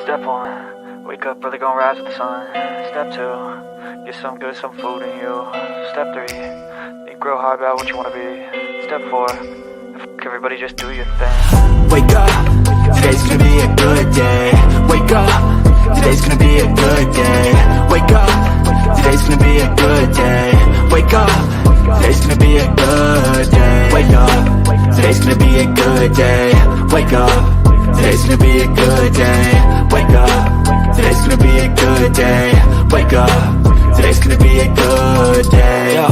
Step 1, wake up early, gonna rise with the sun. Step 2, get some good, some food in you. Step 3, think real hard about what you wanna be. Step 4, everybody just do your thing. Wake up, today's gonna be a good day. Wake up, today's gonna be a good day. Wake up, today's gonna be a good day. Wake up, today's gonna be a good day. Wake up, today's gonna be a good day. Wake up, today's gonna be a good day. Wake up, today's gonna be a good day. Wake up, today's gonna be a good day. Yo,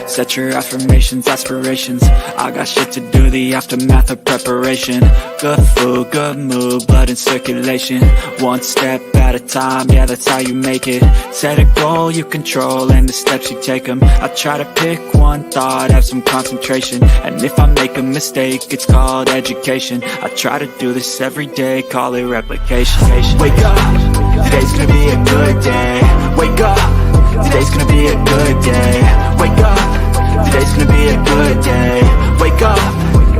set your affirmations, aspirations. I got shit to do, the aftermath of preparation. Good food, good mood, blood in circulation. One step at a time, yeah, that's how you make it. Set a goal you control and the steps you take them. I try to pick one thought, have some concentration. And if I make a mistake, it's called education. I try to do this every day, call it replication. Wake up, today's gonna be a good day. Wake up, today's gonna be a good day. Wake up, today's gonna be a good day. Wake up,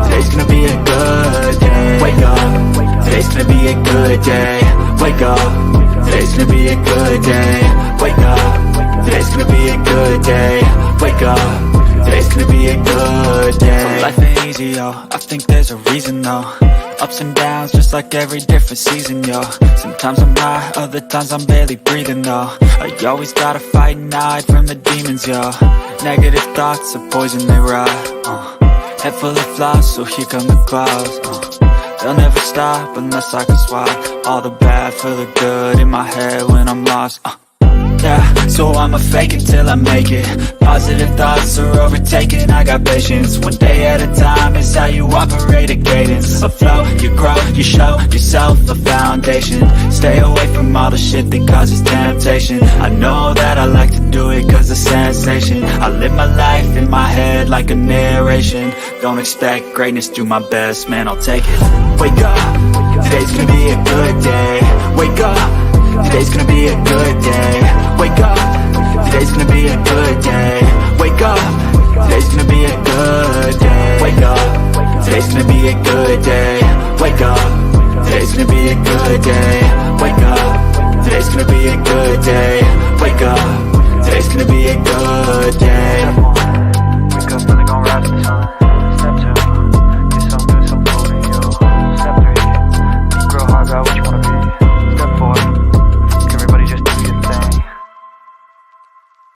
today's gonna be a good day. Wake up, today's gonna be a good day. Wake up, today's gonna be a good day. Wake up, today's gonna be a good day. Wake up, today's gonna be a good day. So life ain't easy, yo, I think there's a reason though. Ups and downs, just like every different season, yo. Sometimes I'm high, other times I'm barely breathing, though. I always gotta fight and hide from the demons, yo. Negative thoughts are poison, they rot. Head full of flies, so here come the clouds. They'll never stop unless I can swap all the bad for the good in my head when I'm lost. Yeah, so I'ma fake it till I make it. Positive thoughts are overtaken, I got patience. One day at a time is how you operate a cadence. A flow, you grow, you show yourself a foundation. Stay away from all the shit that causes temptation. I know that I like to do it cause it's sensation. I live my life in my head like a narration. Don't expect greatness, do my best, man, I'll take it. Wake up, today's gonna be a good day. Wake up, today's gonna be a good day. Wake up, today's gonna be a good day. Wake up, today's gonna be a good day. Wake up, today's gonna be a good day. Wake up, today's gonna be a good day. Wake up, today's gonna be a good day. Wake up, today's gonna be a good day. Wake up early, gonna rise with the sun. Step 2, get some good, some food in you. Step 3, think real hard about what you wanna be. Step 4, everybody just do your thing.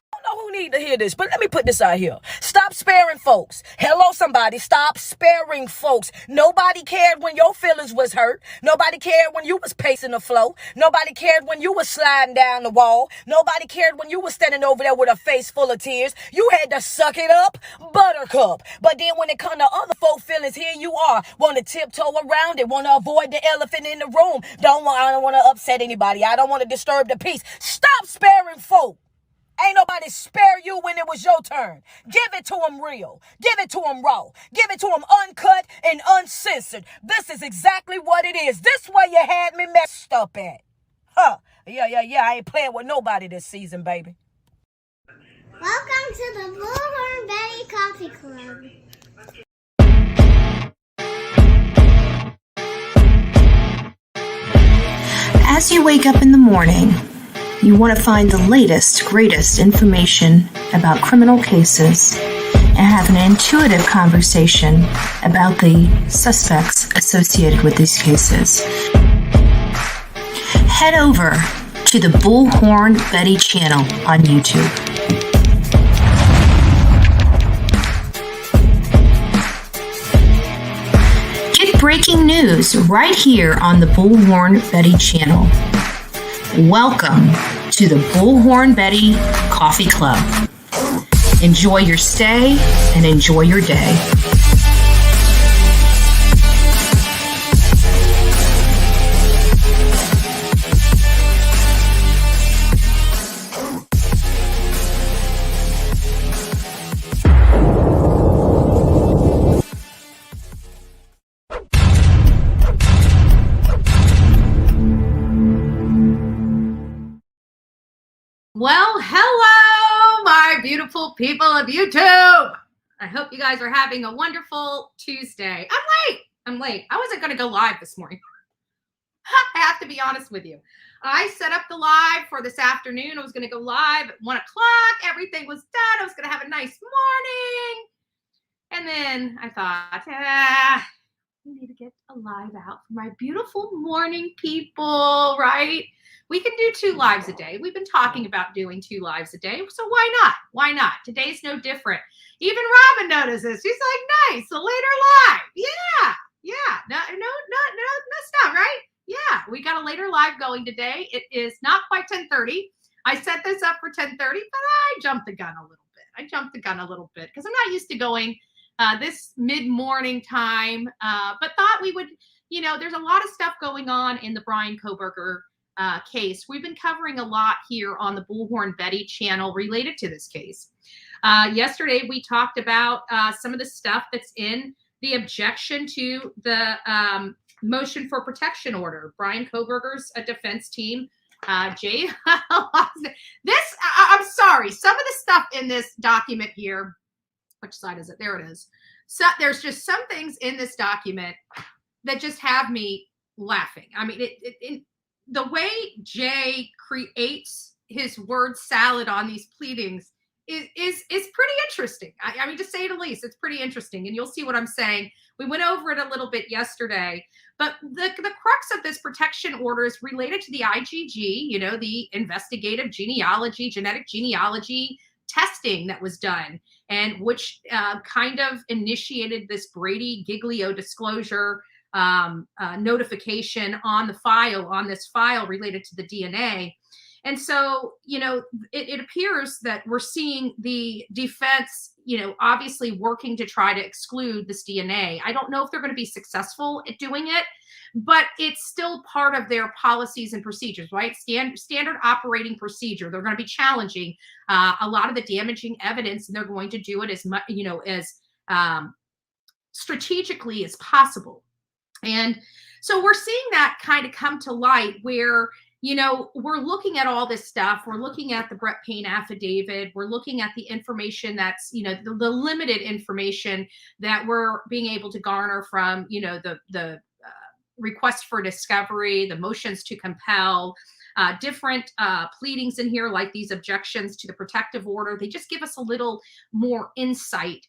I don't know who need to hear this, but let me put this out here. Stop sparing folks. Hello, somebody. Stop sparing folks. Nobody cared when your feelings was hurt. Nobody cared when you was pacing the floor. Nobody cared when you was sliding down the wall. Nobody cared when you was standing over there with a face full of tears. You had to suck it up, buttercup. But then when it come to other folk feelings, here you are. Want to tiptoe around it. Want to avoid the elephant in the room. I don't want to upset anybody. I don't want to disturb the peace. Stop sparing folk. Ain't nobody spare you when it was your turn. Give it to them real. Give it to them raw. Give it to them uncut and uncensored. This is exactly what it is. This way you had me messed up at. Yeah. I ain't playing with nobody this season, baby. Welcome to the Bullhorn Betty Coffee Club. As you wake up in the morning, you want to find the latest, greatest information about criminal cases and have an intuitive conversation about the suspects associated with these cases. Head over to the Bullhorn Betty channel on YouTube. Get breaking news right here on the Bullhorn Betty channel. Welcome to the Bullhorn Betty Coffee Club. Enjoy your stay and enjoy your day. Well, hello, my beautiful people of YouTube. I hope you guys are having a wonderful Tuesday. I'm late. I wasn't going to go live this morning. I have to be honest with you. I set up the live for this afternoon. I was going to go live at 1 o'clock. Everything was done. I was going to have a nice morning. And then I thought, we need to get a live out for my beautiful morning people, right? We can do 2 lives a day. We've been talking about doing 2 lives a day. So why not? Why not? Today's no different. Even Robin notices. She's like, nice, a later live. Yeah. No, stop, right? Yeah, we got a later live going today. It is not quite 10:30. I set this up for 10:30, but I jumped the gun a little bit because I'm not used to going this mid-morning time, but thought we would, there's a lot of stuff going on in the Bryan Kohberger case. We've been covering a lot here on the Bullhorn Betty channel related to this case. Yesterday, we talked about some of the stuff that's in the objection to the motion for protection order. Bryan Kohberger's defense team, Jay. I'm sorry. Some of the stuff in this document here, which side is it? There it is. So there's just some things in this document that just have me laughing. I mean, the way Jay creates his word salad on these pleadings is pretty interesting. I mean, to say the least, it's pretty interesting. And you'll see what I'm saying. We went over it a little bit yesterday, but the crux of this protection order is related to the IgG, the investigative genetic genealogy testing that was done, and which kind of initiated this Brady Giglio disclosure notification on this file related to the DNA. And so, it appears that we're seeing the defense, obviously working to try to exclude this DNA. I don't know if they're going to be successful at doing it, but it's still part of their policies and procedures, right? Standard operating procedure. They're going to be challenging a lot of the damaging evidence, and they're going to do it as much, as strategically as possible. And so we're seeing that kind of come to light where, we're looking at all this stuff. We're looking at the Brett Payne affidavit. We're looking at the information that's, the limited information that we're being able to garner from, the request for discovery, the motions to compel, different pleadings in here, like these objections to the protective order. They just give us a little more insight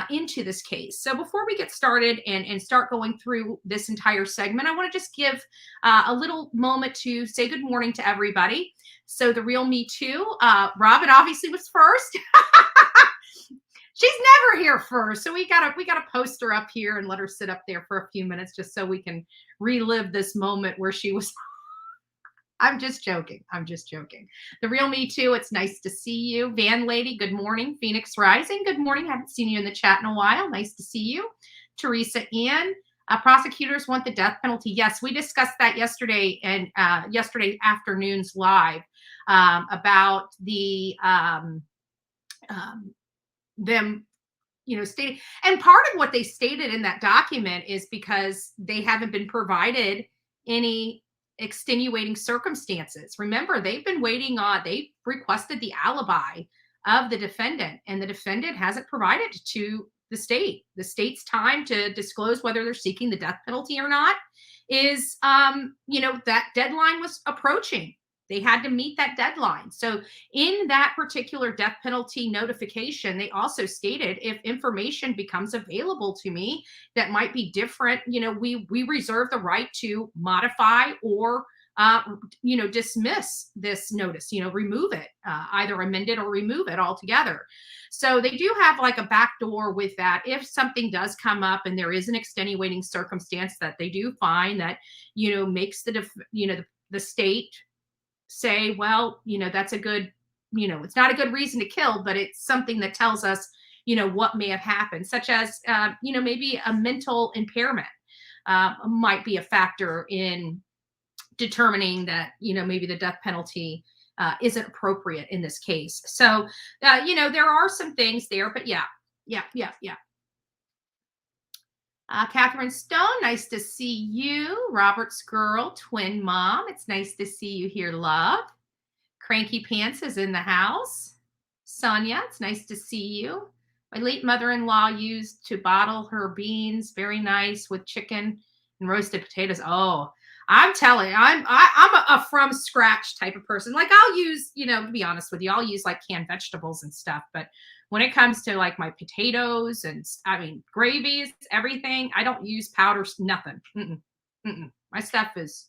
into this case. So before we get started and start going through this entire segment, I want to just give a little moment to say good morning to everybody. So the real Me Too, Robin obviously was first. She's never here first, so we gotta post her up here and let her sit up there for a few minutes just so we can relive this moment where she was. I'm just joking. The real Me Too. It's nice to see you. Van Lady, good morning. Phoenix Rising, good morning. Haven't seen you in the chat in a while. Nice to see you. Teresa Ann, prosecutors want the death penalty. Yes, we discussed that yesterday and yesterday afternoon's live about the them, stating. And part of what they stated in that document is because they haven't been provided any extenuating circumstances. Remember, they've been waiting on, they requested the alibi of the defendant, and the defendant hasn't provided to the state. The state's time to disclose whether they're seeking the death penalty or not is, that deadline was approaching. They had to meet that deadline. So in that particular death penalty notification, they also stated if information becomes available to me that might be different, we reserve the right to modify or, dismiss this notice, remove it, either amend it or remove it altogether. So they do have like a backdoor with that. If something does come up and there is an extenuating circumstance that they do find that, makes the state say, well, that's a good, it's not a good reason to kill, but it's something that tells us, what may have happened, such as, maybe a mental impairment might be a factor in determining that, maybe the death penalty isn't appropriate in this case. So, there are some things there, but yeah. Catherine Stone, nice to see you. Robert's girl, twin mom. It's nice to see you here, love. Cranky Pants is in the house. Sonia, it's nice to see you. My late mother-in-law used to bottle her beans. Very nice with chicken and roasted potatoes. Oh, I'm telling you, I'm a from scratch type of person. Like I'll use, to be honest with you, I'll use like canned vegetables and stuff. But when it comes to like my potatoes and gravies, everything, I don't use powders, nothing. My stuff is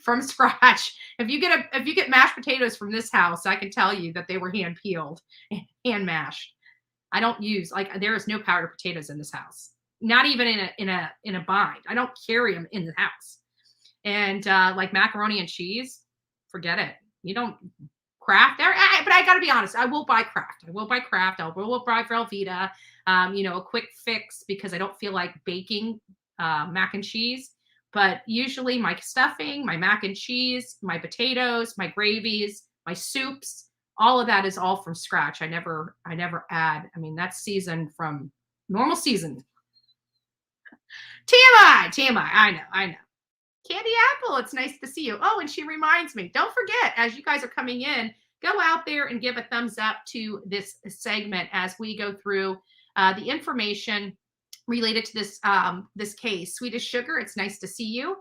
from scratch. If you get mashed potatoes from this house, I can tell you that they were hand peeled and hand mashed. I don't use there is no powdered potatoes in this house. Not even in a bind. I don't carry them in the house. And like macaroni and cheese, forget it. You don't Kraft. But I got to be honest. I will buy Kraft. I will buy Velveeta. A quick fix because I don't feel like baking mac and cheese. But usually my stuffing, my mac and cheese, my potatoes, my gravies, my soups, all of that is all from scratch. I never add. That's seasoned from normal season. TMI. I know. Candy Apple, it's nice to see you. Oh, and she reminds me, don't forget, as you guys are coming in, go out there and give a thumbs up to this segment as we go through the information related to this case. Swedish Sugar, it's nice to see you.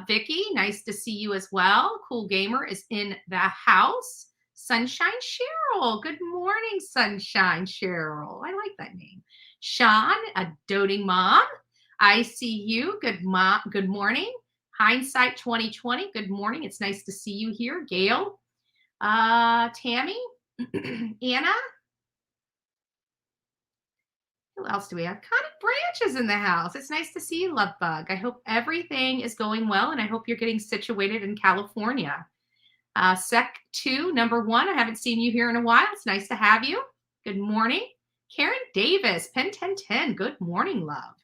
Vicky, nice to see you as well. Cool Gamer is in the house. Sunshine Cheryl, good morning, Sunshine Cheryl. I like that name. Sean, a doting mom. I see you. Good morning. Hindsight 2020. Good morning. It's nice to see you here. Gail, Tammy, Anna. Who else do we have? Connie Branch is in the house. It's nice to see you, Love Bug. I hope everything is going well, and I hope you're getting situated in California. Sec 2, number 1. I haven't seen you here in a while. It's nice to have you. Good morning. Karen Davis, Pen 1010. Good morning, love.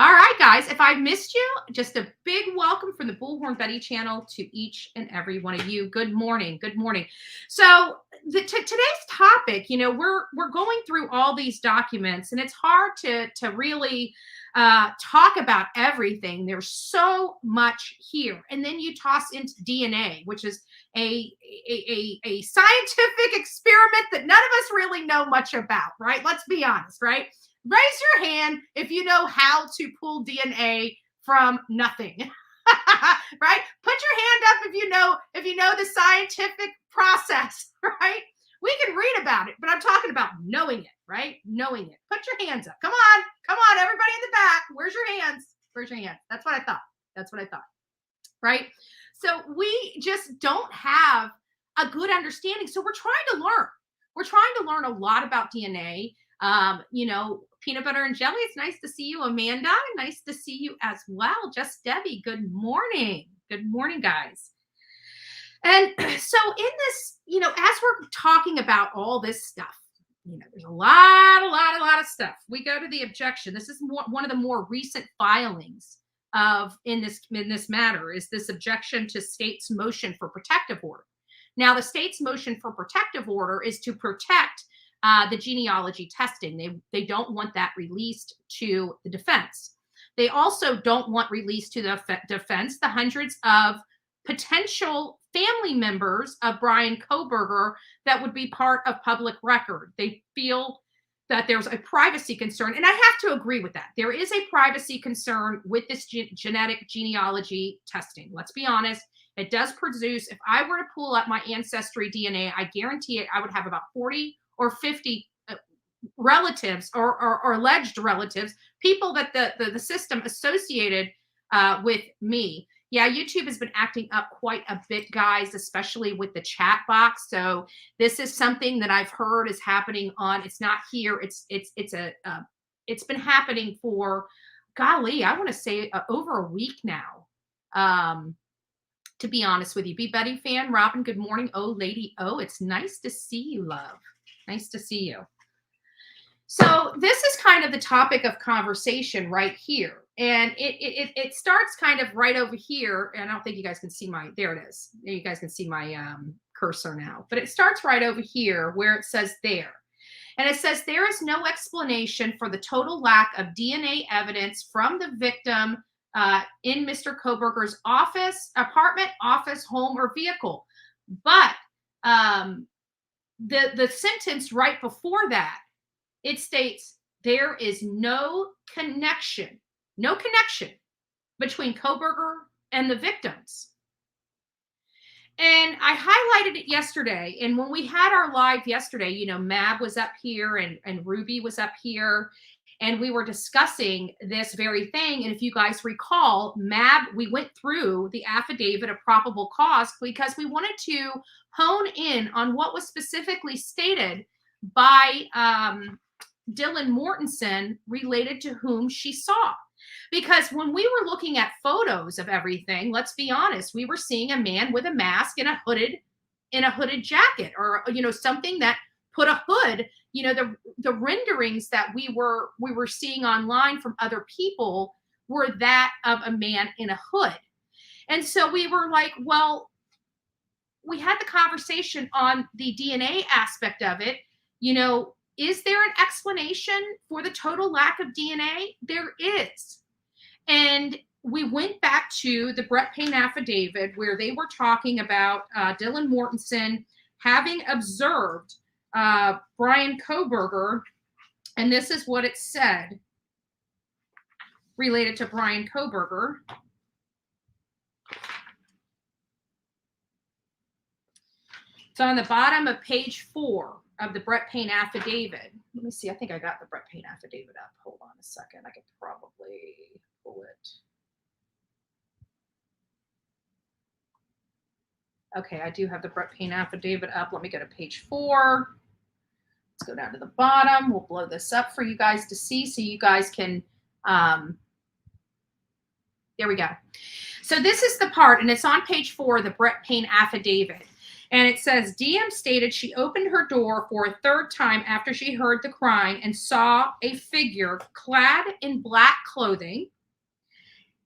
All right, guys, if I missed you, just a big welcome from the Bullhorn Betty channel to each and every one of you. Good morning. Good morning. So today's topic, we're going through all these documents, and it's hard to really talk about everything. There's so much here. And then you toss into DNA, which is a scientific experiment that none of us really know much about, right? Let's be honest, right? Raise your hand if you know how to pull DNA from nothing, right? Put your hand up if you know the scientific process, right? We can read about it, but I'm talking about knowing it, right? Knowing it. Put your hands up. Come on, everybody in the back. Where's your hands? Where's your hands? That's what I thought, right? So we just don't have a good understanding. So we're trying to learn. We're trying to learn a lot about DNA. Peanut butter and jelly. It's nice to see you, Amanda. Nice to see you as well. Just Debbie. Good morning. Good morning, guys. And so in this, as we're talking about all this stuff, there's a lot of stuff. We go to the objection. This is one of the more recent filings in this matter is this objection to state's motion for protective order. Now, the state's motion for protective order is to protect the genealogy testing. They don't want that released to the defense. They also don't want released to the defense the hundreds of potential family members of Bryan Kohberger that would be part of public record. They feel that there's a privacy concern, and I have to agree with that. There is a privacy concern with this genetic genealogy testing. Let's be honest. It does produce, if I were to pull up my ancestry DNA, I guarantee it, I would have about 40 or 50 relatives or alleged relatives, people that the system associated with me. Yeah, YouTube has been acting up quite a bit, guys, especially with the chat box. So this is something that I've heard is happening on. It's not here. It's been happening for, golly, I want to say over a week now. To be honest with you, Be Betty fan, Robin. Good morning, oh lady, oh, it's nice to see you, love. Nice to see you. So this is kind of the topic of conversation right here. And it starts kind of right over here. And I don't think you guys can see there it is. You guys can see my cursor now. But it starts right over here where it says there. And it says there is no explanation for the total lack of DNA evidence from the victim in Mr. Kohberger's apartment, office, home, or vehicle. But the sentence right before that, it states there is no connection between Kohberger and the victims. And I highlighted it yesterday. And when we had our live yesterday, you know, Mab was up here and Ruby was up here. And we were discussing this very thing. And if you guys recall, Mab, we went through the affidavit of probable cause because we wanted to hone in on what was specifically stated by Dylan Mortensen related to whom she saw. Because when we were looking at photos of everything, let's be honest, we were seeing a man with a mask and a hooded jacket, or, you know, something that put a hood. You know, the renderings that we were seeing online from other people were that of a man in a hood. And so we were like, well, we had the conversation on the DNA aspect of it. You know, is there an explanation for the total lack of DNA? There is. And we went back to the Brett Payne affidavit where they were talking about Dylan Mortensen having observed Bryan Kohberger. And this is what it said related to Bryan Kohberger. It's on the bottom of page 4 of the Brett Payne affidavit. Let me see. I think I got the Brett Payne affidavit up. Hold on a second. I could probably pull it. Okay, I do have the Brett Payne affidavit up. Let me go to page 4. Let's go down to the bottom. We'll blow this up for you guys to see so you guys can, there we go. So this is the part, and it's on page 4 of the Brett Payne affidavit. And it says, DM stated she opened her door for a third time after she heard the crying and saw a figure clad in black clothing,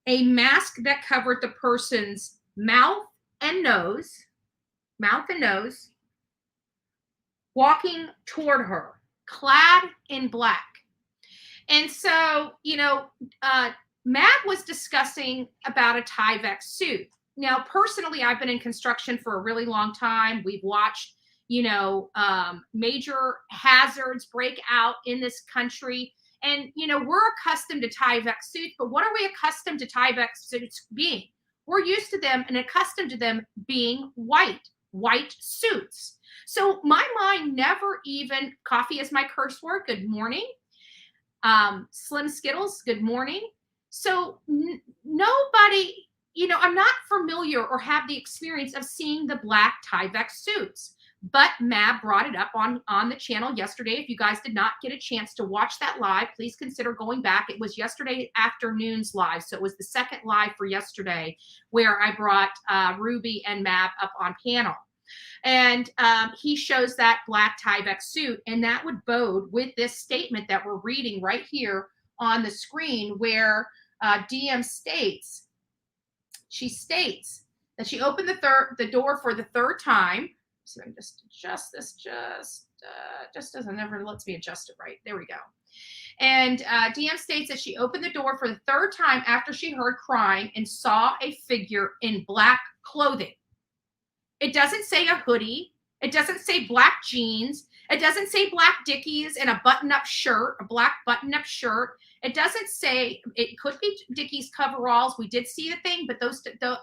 a mask that covered the person's mouth and nose, walking toward her, clad in black. And so, you know, Matt was discussing about a Tyvek suit. Now, personally, I've been in construction for a really long time. We've watched, you know, major hazards break out in this country. And, you know, we're accustomed to Tyvek suits, but what are we accustomed to Tyvek suits being? We're used to them and accustomed to them being white suits. So my mind never even, coffee is my curse word, good morning. Slim Skittles, good morning. So nobody, you know, I'm not familiar or have the experience of seeing the black Tyvek suits, but Mab brought it up on the channel yesterday. If you guys did not get a chance to watch that live, please consider going back. It was yesterday afternoon's live. So it was the second live for yesterday where I brought Ruby and Mab up on panel. And he shows that black Tyvek suit, and that would bode with this statement that we're reading right here on the screen where DM states, she states that she opened the door for the third time. So I can just adjust this, just doesn't never lets me adjust it right. There we go. And DM states that she opened the door for the third time after she heard crying and saw a figure in black clothing. It doesn't say a hoodie. It doesn't say black jeans. It doesn't say black Dickies and a button-up shirt, a black button-up shirt. It doesn't say, it could be Dickies coveralls. We did see the thing, but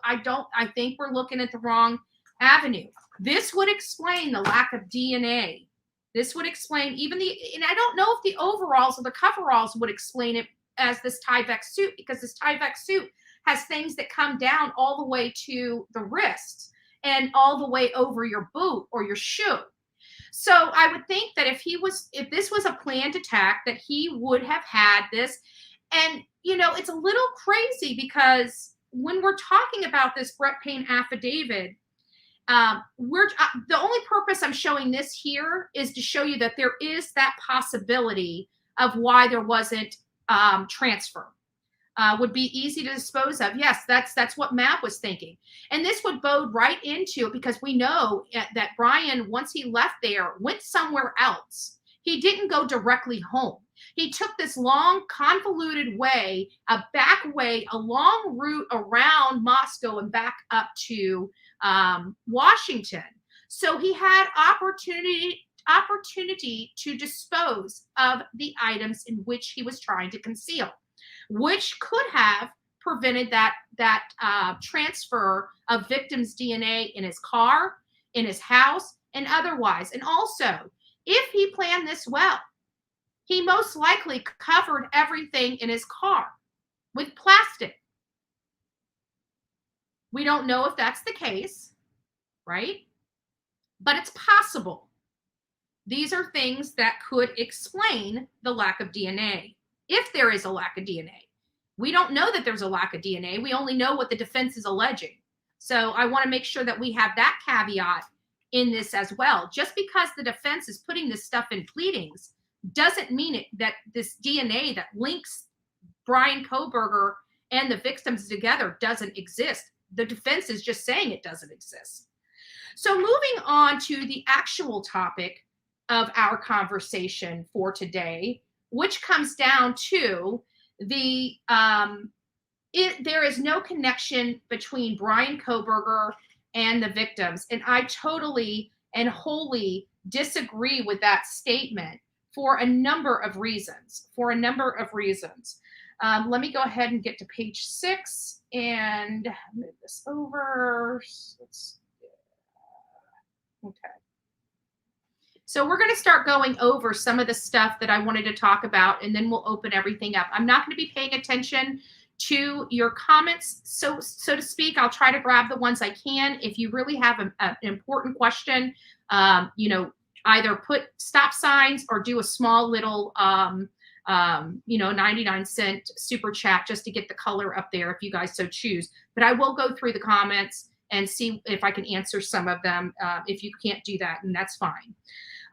I think we're looking at the wrong avenue. This would explain the lack of DNA. This would explain even and I don't know if the overalls or the coveralls would explain it as this Tyvek suit, because this Tyvek suit has things that come down all the way to the wrists and all the way over your boot or your shoe. So I would think that if this was a planned attack, that he would have had this. And, you know, it's a little crazy because when we're talking about this Brett Payne affidavit, the only purpose I'm showing this here is to show you that there is that possibility of why there wasn't transfer. Would be easy to dispose of. Yes, that's what Matt was thinking. And this would bode right into it because we know that Bryan, once he left there, went somewhere else. He didn't go directly home. He took this long, convoluted way, a back way, a long route around Moscow and back up to Washington. So he had opportunity to dispose of the items in which he was trying to conceal, which could have prevented that transfer of victims' DNA in his car, in his house, and otherwise. And also, if he planned this well, he most likely covered everything in his car with plastic. We don't know if that's the case, right? But it's possible. These are things that could explain the lack of DNA, if there is a lack of DNA. We don't know that there's a lack of DNA. We only know what the defense is alleging. So I want to make sure that we have that caveat in this as well. Just because the defense is putting this stuff in pleadings doesn't mean that this DNA that links Bryan Kohberger and the victims together doesn't exist. The defense is just saying it doesn't exist. So moving on to the actual topic of our conversation for today, which comes down to there is no connection between Bryan Kohberger and the victims. And I totally and wholly disagree with that statement for a number of reasons. Let me go ahead and get to page 6 and move this over. Okay. So we're going to start going over some of the stuff that I wanted to talk about, and then we'll open everything up. I'm not going to be paying attention to your comments, so to speak. I'll try to grab the ones I can. If you really have an important question, either put stop signs or do a small little 99-cent super chat just to get the color up there if you guys so choose. But I will go through the comments and see if I can answer some of them. If you can't do that, and that's fine.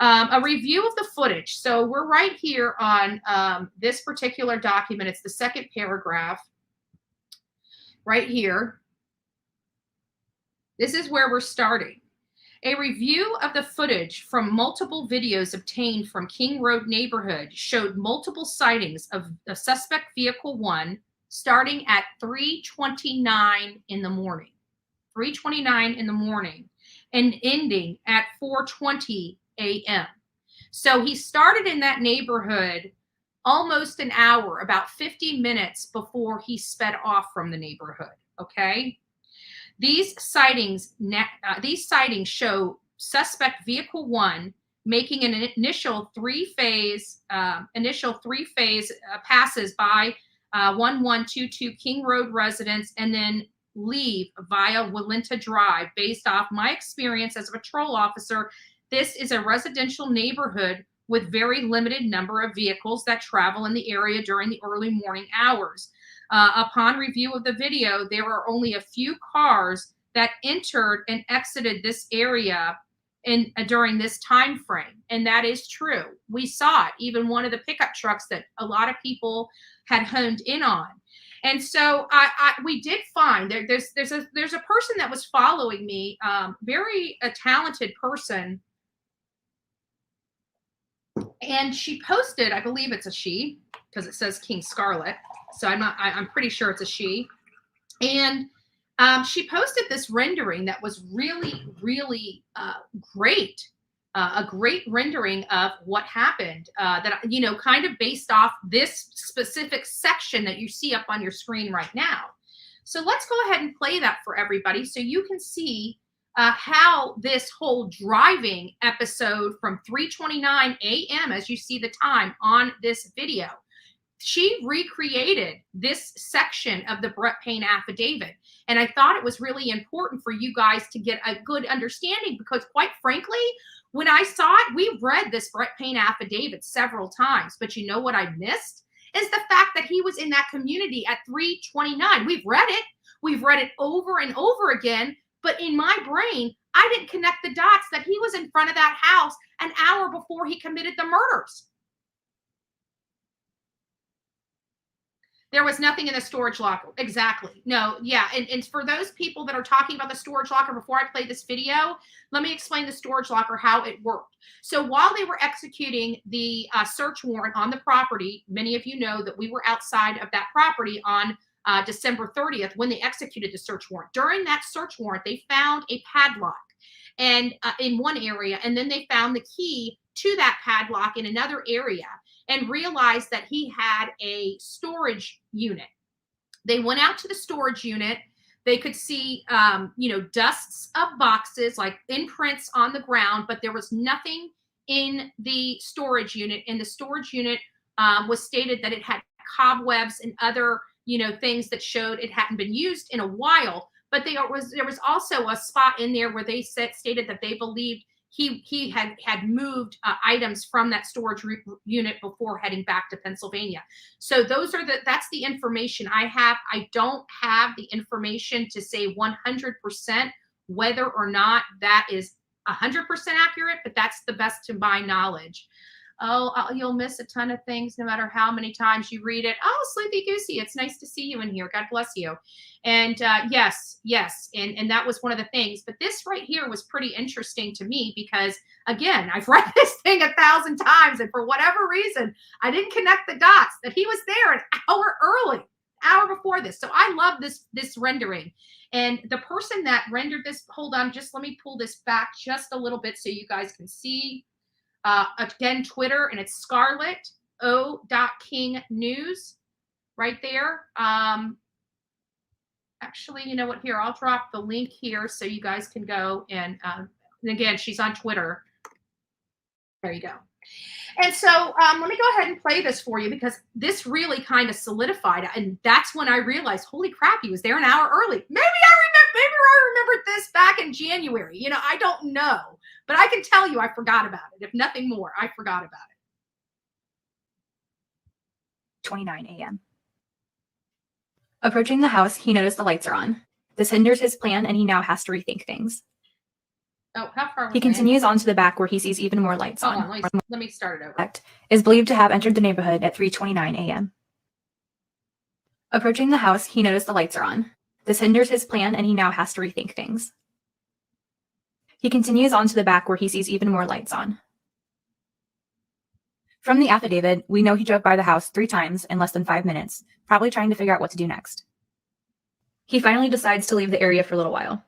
A review of the footage. So we're right here on this particular document. It's the second paragraph right here. This is where we're starting. A review of the footage from multiple videos obtained from King Road neighborhood showed multiple sightings of the suspect vehicle 1 starting at 3:29 in the morning. 3:29 in the morning and ending at 4:20 a.m. So he started in that neighborhood almost an hour, about 50 minutes before he sped off from the neighborhood. Okay. These sightings show suspect vehicle 1 making an initial three-phase passes by 1122 King Road residents and then leave via Walenta Drive. Based off my experience as a patrol officer, this is a residential neighborhood with very limited number of vehicles that travel in the area during the early morning hours. Upon review of the video, there are only a few cars that entered and exited this area during this time frame, and that is true. We saw it. Even one of the pickup trucks that a lot of people had honed in on. And so we did find there's a person that was following me, very a talented person, and she posted, I believe it's a she because it says King Scarlet, so I'm pretty sure it's a she, and she posted this rendering that was really, really great. A great rendering of what happened that, kind of based off this specific section that you see up on your screen right now. So let's go ahead and play that for everybody so you can see how this whole driving episode from 3:29 a.m., as you see the time on this video, she recreated this section of the Brett Payne affidavit. And I thought it was really important for you guys to get a good understanding because, quite frankly, when I saw it, we read this Brett Payne affidavit several times. But you know what I missed is the fact that he was in that community at 3:29. We've read it. We've read it over and over again. But in my brain, I didn't connect the dots that he was in front of that house an hour before he committed the murders. There was nothing in the storage locker. Exactly. No, yeah. And for those people that are talking about the storage locker, before I play this video, let me explain the storage locker, how it worked. So while they were executing the search warrant on the property, many of you know that we were outside of that property on December 30th when they executed the search warrant. During that search warrant, they found a padlock and in one area, and then they found the key to that padlock in another area, and realized that he had a storage unit They went out to the storage unit. They could see, dusts of boxes, like imprints on the ground, but there was nothing in the storage unit. And the storage unit was stated that it had cobwebs and other, things that showed it hadn't been used in a while. But there was also a spot in there where they stated that they believed he had moved items from that storage unit before heading back to Pennsylvania. So that's the information I have. I don't have the information to say 100% whether or not that is 100% accurate, but that's the best to my knowledge. You'll miss a ton of things no matter how many times you read it. Oh, Sleepy Goosey, it's nice to see you in here. God bless you. And yes. And that was one of the things. But this right here was pretty interesting to me because, again, I've read this thing 1,000 times. And for whatever reason, I didn't connect the dots that he was there an hour before this. So I love this rendering. And the person that rendered this, hold on, just let me pull this back just a little bit so you guys can see. Again, Twitter, and it's Scarlett O.King News right there. Actually, you know what? Here, I'll drop the link here so you guys can go and again, she's on Twitter. There you go. And so let me go ahead and play this for you because this really kind of solidified it. And that's when I realized, holy crap, he was there an hour early. Maybe I remembered this back in January. I don't know. But I can tell you I forgot about it. If nothing more, I forgot about it. 29 a.m. Approaching the house, he noticed the lights are on. This hinders his plan, and he now has to rethink things. Oh, how far? He continues on to the back where he sees even more lights on. Hold on, let me start it over. Is believed to have entered the neighborhood at 3:29 a.m. Approaching the house, he noticed the lights are on. This hinders his plan, and he now has to rethink things. He continues on to the back where he sees even more lights on. From the affidavit, we know he drove by the house 3 times in less than 5 minutes, probably trying to figure out what to do next. He finally decides to leave the area for a little while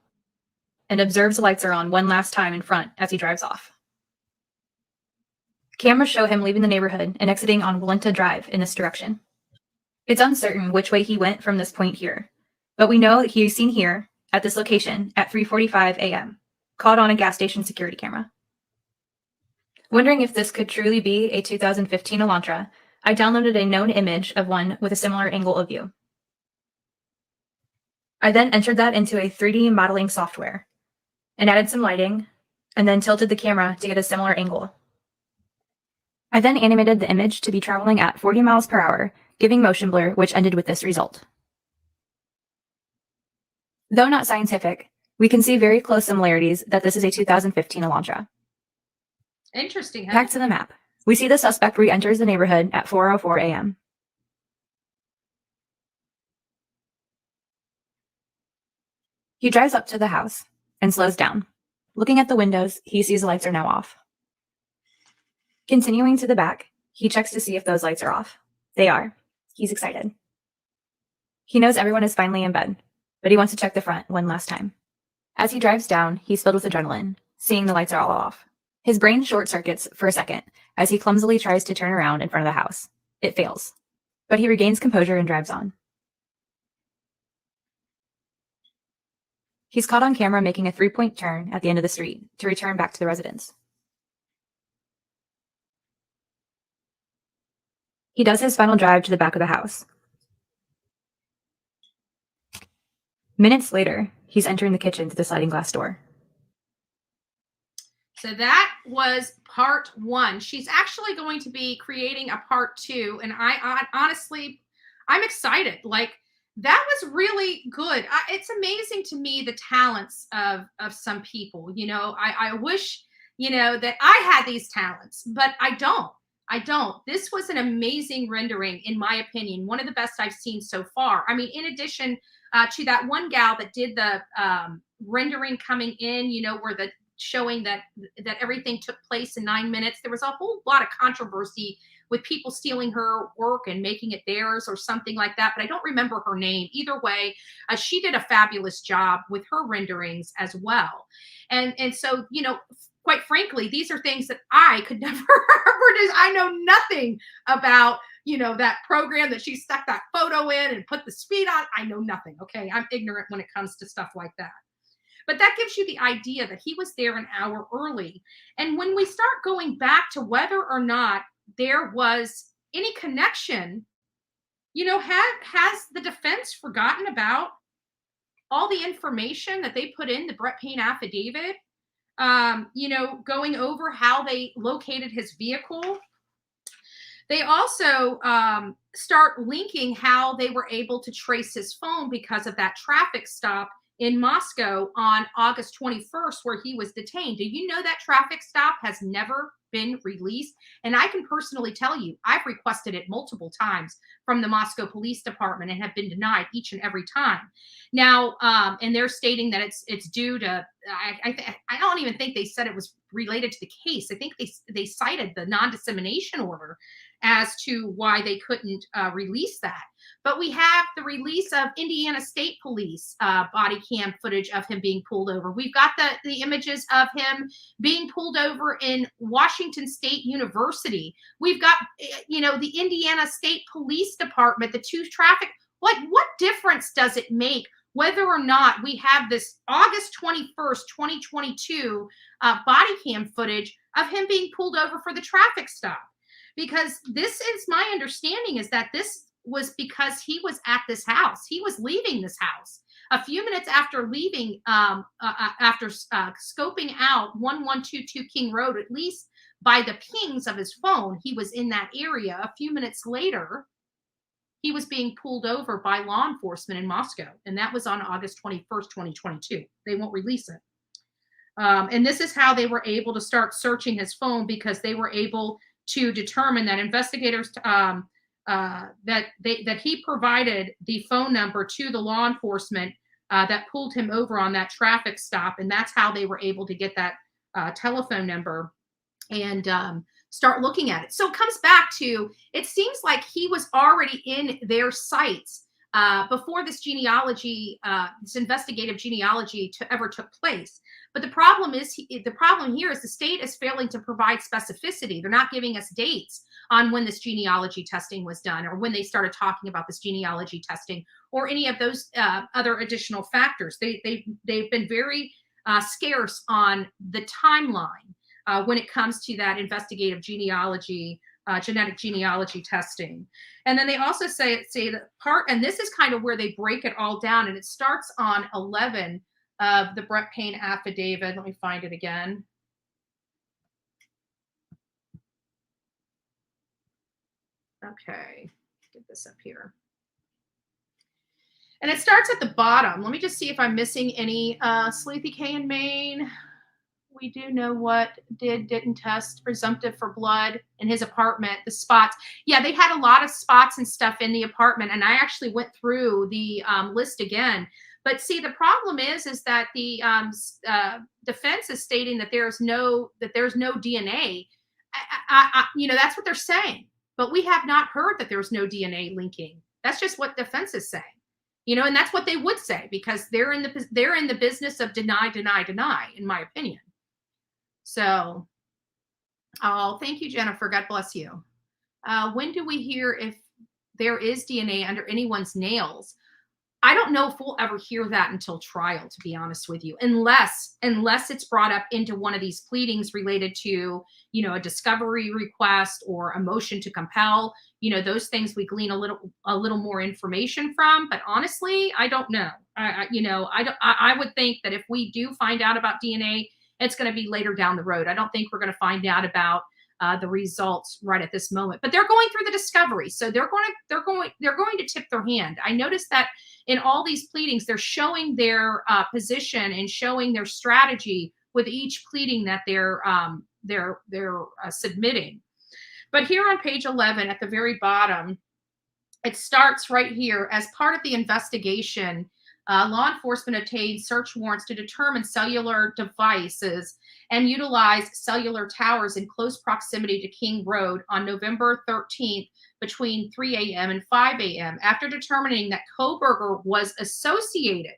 and observes the lights are on one last time in front as he drives off. Cameras show him leaving the neighborhood and exiting on Walenta Drive in this direction. It's uncertain which way he went from this point here, but we know that he is seen here at this location at 3:45 a.m., caught on a gas station security camera. Wondering if this could truly be a 2015 Elantra, I downloaded a known image of one with a similar angle of view. I then entered that into a 3D modeling software and added some lighting, and then tilted the camera to get a similar angle. I then animated the image to be traveling at 40 miles per hour, giving motion blur, which ended with this result. Though not scientific, we can see very close similarities that this is a 2015 Elantra. Interesting. Huh? Back to the map. We see the suspect re-enters the neighborhood at 4:04 a.m. He drives up to the house and slows down. Looking at the windows, he sees the lights are now off. Continuing to the back, he checks to see if those lights are off. They are. He's excited. He knows everyone is finally in bed, but he wants to check the front one last time. As he drives down, he's filled with adrenaline, seeing the lights are all off. His brain short circuits for a second as he clumsily tries to turn around in front of the house. It fails, but he regains composure and drives on. He's caught on camera making a 3-point turn at the end of the street to return back to the residence. He does his final drive to the back of the house. Minutes later, he's entering the kitchen through the sliding glass door. So that was part 1. She's actually going to be creating a part 2. And honestly, I'm excited. Like, that was really good. It's amazing to me, the talents of some people. I wish, that I had these talents, but I don't. This was an amazing rendering, in my opinion. One of the best I've seen so far. I mean, in addition to that one gal that did the rendering coming in, where the showing that everything took place in 9 minutes. There was a whole lot of controversy with people stealing her work and making it theirs or something like that, but I don't remember her name. Either way, she did a fabulous job with her renderings as well. And so, quite frankly, these are things that I could never produce. I know nothing about, that program that she stuck that photo in and put the speed on. I know nothing. Okay. I'm ignorant when it comes to stuff like that. But that gives you the idea that he was there an hour early. And when we start going back to whether or not there was any connection, has the defense forgotten about all the information that they put in the Brett Payne affidavit? Going over how they located his vehicle. They also start linking how they were able to trace his phone because of that traffic stop in Moscow on August 21st, where he was detained. Do you know that traffic stop has never been released? And I can personally tell you, I've requested it multiple times from the Moscow Police Department and have been denied each and every time. Now, and they're stating that it's due to, I don't even think they said it was related to the case. I think they cited the non-dissemination order as to why they couldn't release that. But we have the release of Indiana State Police body cam footage of him being pulled over. We've got the images of him being pulled over in Washington State University. We've got, the Indiana State Police Department, the two traffic. What difference does it make whether or not we have this August 21st, 2022 body cam footage of him being pulled over for the traffic stop? Because this is my understanding is that this was because he was at this house. He was leaving this house. A few minutes after leaving, after scoping out 1122 King Road, at least by the pings of his phone, he was in that area. A few minutes later, he was being pulled over by law enforcement in Moscow. And that was on August 21st, 2022. They won't release it. And this is how they were able to start searching his phone, because they were able to determine that investigators that he provided the phone number to the law enforcement that pulled him over on that traffic stop. And that's how they were able to get that telephone number and start looking at it. So it comes back to, it seems like he was already in their sights before this genealogy, this investigative genealogy ever took place. But the problem here is the state is failing to provide specificity. They're not giving us dates on when this genealogy testing was done, or when they started talking about this genealogy testing, or any of those other additional factors. They've been very scarce on the timeline when it comes to that investigative genealogy, genetic genealogy testing. And then they also say that and this is kind of where they break it all down, and it starts on 11 of the Brett Payne affidavit. Let me find it again. Okay, get this up here. And it starts at the bottom. Let me just see if I'm missing any. Sleepy K in Maine. We do know what didn't test presumptive for blood in his apartment, the spots. Yeah, they had a lot of spots and stuff in the apartment. And I actually went through the list again. But see, the problem is that the defense is stating that there's no DNA. That's what they're saying. But we have not heard that there's no DNA linking. That's just what defense is saying. And that's what they would say, because they're in the business of deny, in my opinion. So, thank you, Jennifer. God bless you. When do we hear if there is DNA under anyone's nails? I don't know if we'll ever hear that until trial, to be honest with you, unless it's brought up into one of these pleadings related to, a discovery request or a motion to compel. Those things we glean a little more information from. But honestly, I don't know. I would think that if we do find out about DNA, it's going to be later down the road. I don't think we're going to find out about the results right at this moment. But they're going through the discovery, so they're going to tip their hand. I noticed that in all these pleadings, they're showing their position and showing their strategy with each pleading that they're submitting. But here on page 11, at the very bottom, it starts right here. As part of the investigation, law enforcement obtained search warrants to determine cellular devices and utilize cellular towers in close proximity to King Road on November 13th between 3 a.m. and 5 a.m. after determining that Kohberger was associated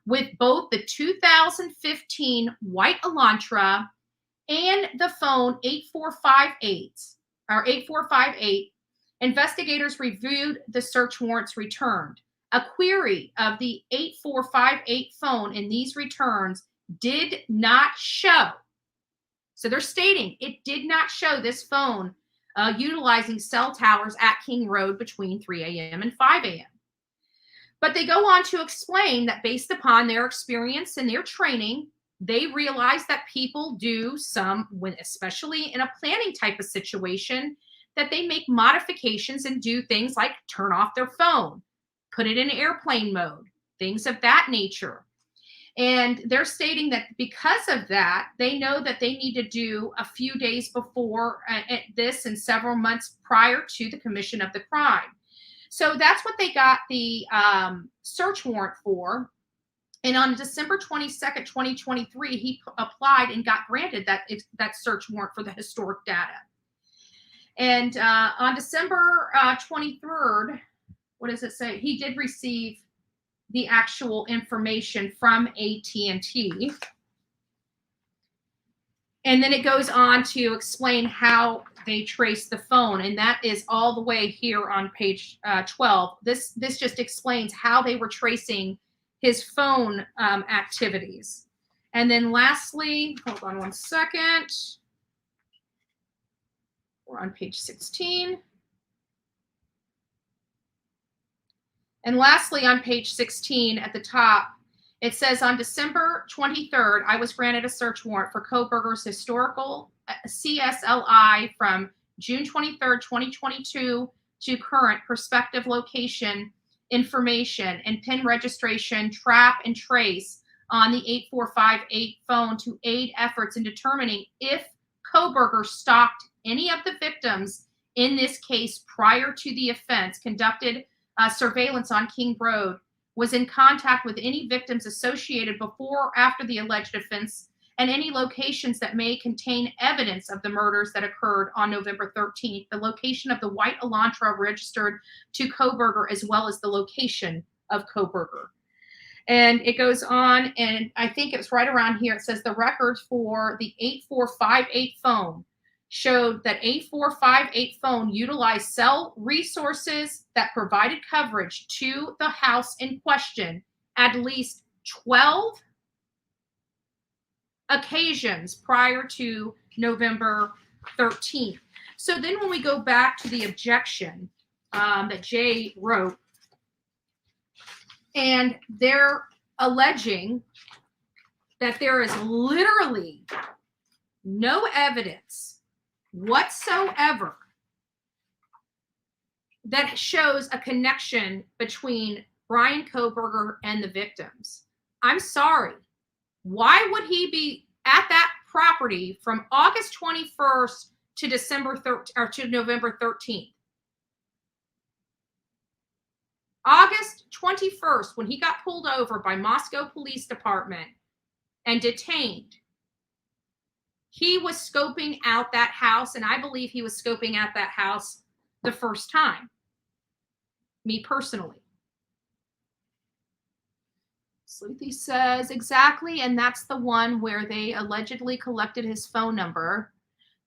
with both the 2015 white Elantra and the phone 8458 Investigators reviewed the search warrants returned. A query of the 8458 phone in these returns did not show. So they're stating it did not show this phone utilizing cell towers at King Road between 3 a.m. and 5 a.m. But they go on to explain that based upon their experience and their training, they realize that people do some, when especially in a planning type of situation, that they make modifications and do things like turn off their phone, put it in airplane mode, things of that nature. And they're stating that because of that, they know that they need to do a few days before this and several months prior to the commission of the crime. So that's what they got the search warrant for. And on December 22nd, 2023, he applied and got granted that search warrant for the historic data. And on December 23rd, what does it say? He did receive the actual information from AT&T. And then it goes on to explain how they trace the phone. And that is all the way here on page 12. This just explains how they were tracing his phone activities. And then lastly, hold on one second. We're on page 16. And lastly, on page 16 at the top, it says on December 23rd, I was granted a search warrant for Kohberger's historical CSLI from June 23rd, 2022 to current prospective location information and PIN registration, trap, and trace on the 8458 phone to aid efforts in determining if Kohberger stalked any of the victims in this case prior to the offense, conducted surveillance on King Road, was in contact with any victims associated before or after the alleged offense, and any locations that may contain evidence of the murders that occurred on November 13th, the location of the white Elantra registered to Kohberger, as well as the location of Kohberger. And it goes on, and I think it's right around here. It says the records for the 8458 phone showed that 8458 phone utilized cell resources that provided coverage to the house in question at least 12 occasions prior to November 13th. So then when we go back to the objection that Jay wrote, and they're alleging that there is literally no evidence whatsoever that shows a connection between Bryan Kohberger and the victims. I'm sorry. Why would he be at that property from August 21st to November 13th? August 21st, when he got pulled over by Moscow Police Department and detained, he was scoping out that house, and I believe he was scoping out that house the first time, me personally. Sleuthy says, exactly, and that's the one where they allegedly collected his phone number.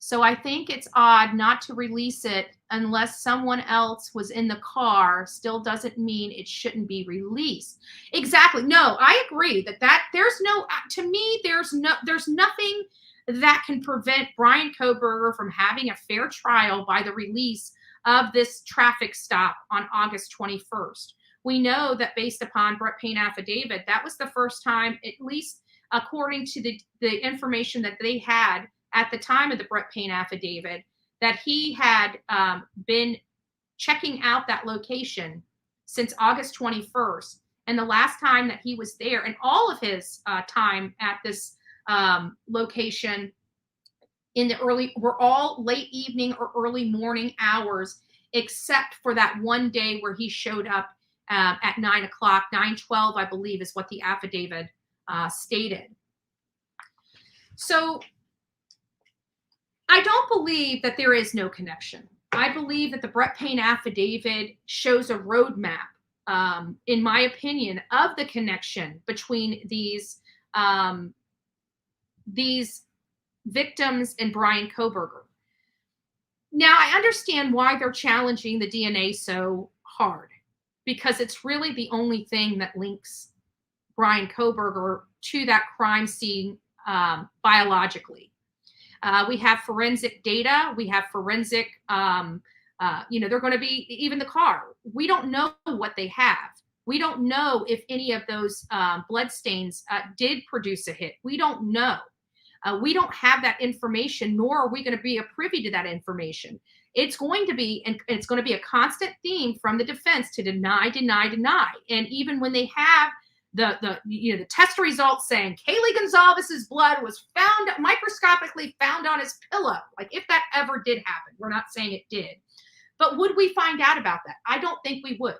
So I think it's odd not to release it unless someone else was in the car. Still doesn't mean it shouldn't be released. Exactly. No, I agree that there's no, to me, there's nothing that can prevent Bryan Kohberger from having a fair trial by the release of this traffic stop on August 21st. We know that based upon Brett Payne affidavit, that was the first time, at least according to the information that they had at the time of the Brett Payne affidavit, that he had been checking out that location since August 21st. And the last time that he was there, and all of his time at this location were all late evening or early morning hours, except for that one day where he showed up at 9 o'clock, 9:12, I believe, is what the affidavit stated. So I don't believe that there is no connection. I believe that the Brett Payne affidavit shows a roadmap, in my opinion, of the connection between these victims and Bryan Kohberger. Now, I understand why they're challenging the DNA so hard, because it's really the only thing that links Bryan Kohberger to that crime scene biologically. We have forensic data. We have forensic, they're going to be, even the car. We don't know what they have. We don't know if any of those blood stains did produce a hit. We don't know. We don't have that information, nor are we going to be privy to that information. It's going to be, and it's going to be a constant theme from the defense to deny, deny, deny. And even when they have the test results saying Kaylee Gonzalez's blood was found microscopically found on his pillow, like if that ever did happen, we're not saying it did, but would we find out about that? I don't think we would.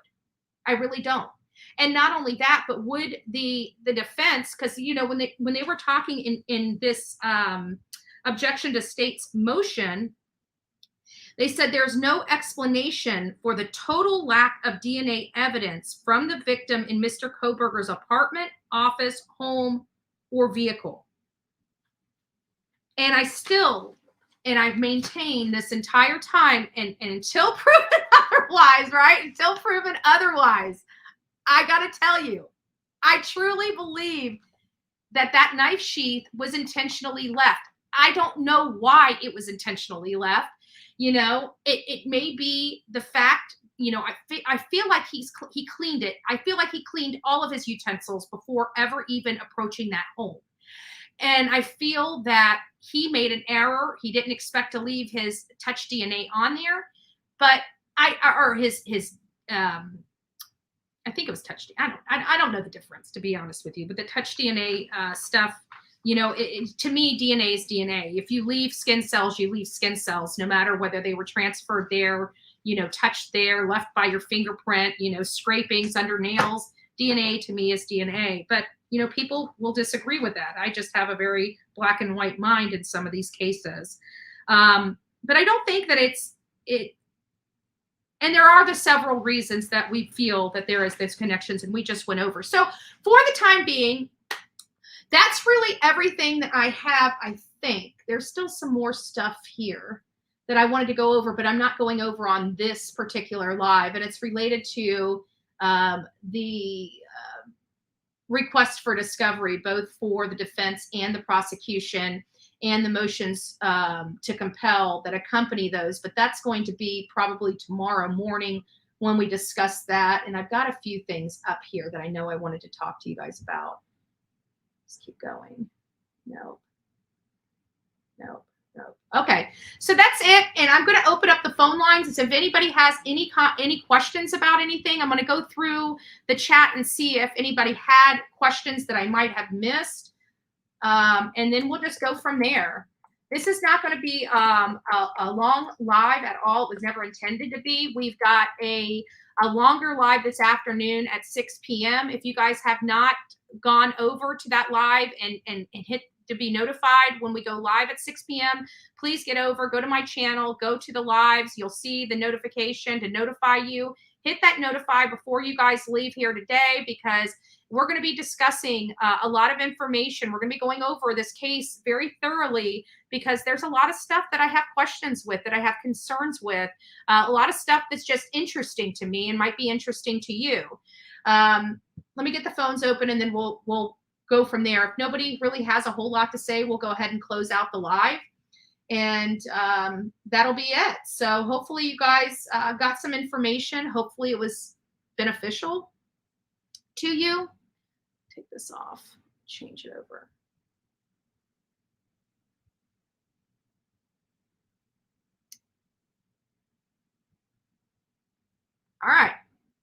I really don't. And not only that, but would the defense, because when they were talking in this objection to state's motion, they said there's no explanation for the total lack of DNA evidence from the victim in Mr. Kohberger's apartment, office, home, or vehicle. And I've maintained this entire time, and until proven otherwise, right? Until proven otherwise, I got to tell you, I truly believe that knife sheath was intentionally left. I don't know why it was intentionally left. It may be the fact, I feel like he cleaned it. I feel like he cleaned all of his utensils before ever even approaching that home. And I feel that he made an error. He didn't expect to leave his touch DNA on there, but I think it was touch DNA. I don't know the difference, to be honest with you, but the touch DNA stuff, to me, DNA is DNA. If you leave skin cells, you leave skin cells, no matter whether they were transferred there, touched there, left by your fingerprint, scrapings under nails. DNA to me is DNA. But, people will disagree with that. I just have a very black and white mind in some of these cases. But I don't think that and there are the several reasons that we feel that there is this connections, and we just went over. So for the time being, that's really everything that I have, I think. There's still some more stuff here that I wanted to go over, but I'm not going over on this particular live, and it's related to the request for discovery, both for the defense and the prosecution, and the motions to compel that accompany those. But that's going to be probably tomorrow morning when we discuss that. And I've got a few things up here that I know I wanted to talk to you guys about. Let's keep going. Nope. Okay, so that's it. And I'm going to open up the phone lines. And so if anybody has any questions about anything, I'm going to go through the chat and see if anybody had questions that I might have missed. And then we'll just go from there. This is not going to be a long live at all. It was never intended to be. We've got a longer live this afternoon at 6 p.m. If you guys have not gone over to that live and hit to be notified when we go live at 6 p.m., please get over, go to my channel, go to the lives. You'll see the notification to notify you. Hit that notify before you guys leave here today, because we're going to be discussing a lot of information. We're going to be going over this case very thoroughly, because there's a lot of stuff that I have questions with, that I have concerns with, a lot of stuff that's just interesting to me and might be interesting to you. Let me get the phones open, and then we'll go from there. If nobody really has a whole lot to say, we'll go ahead and close out the live, and that'll be it. So hopefully you guys got some information. Hopefully it was beneficial to you. Take this off, change it over. All right,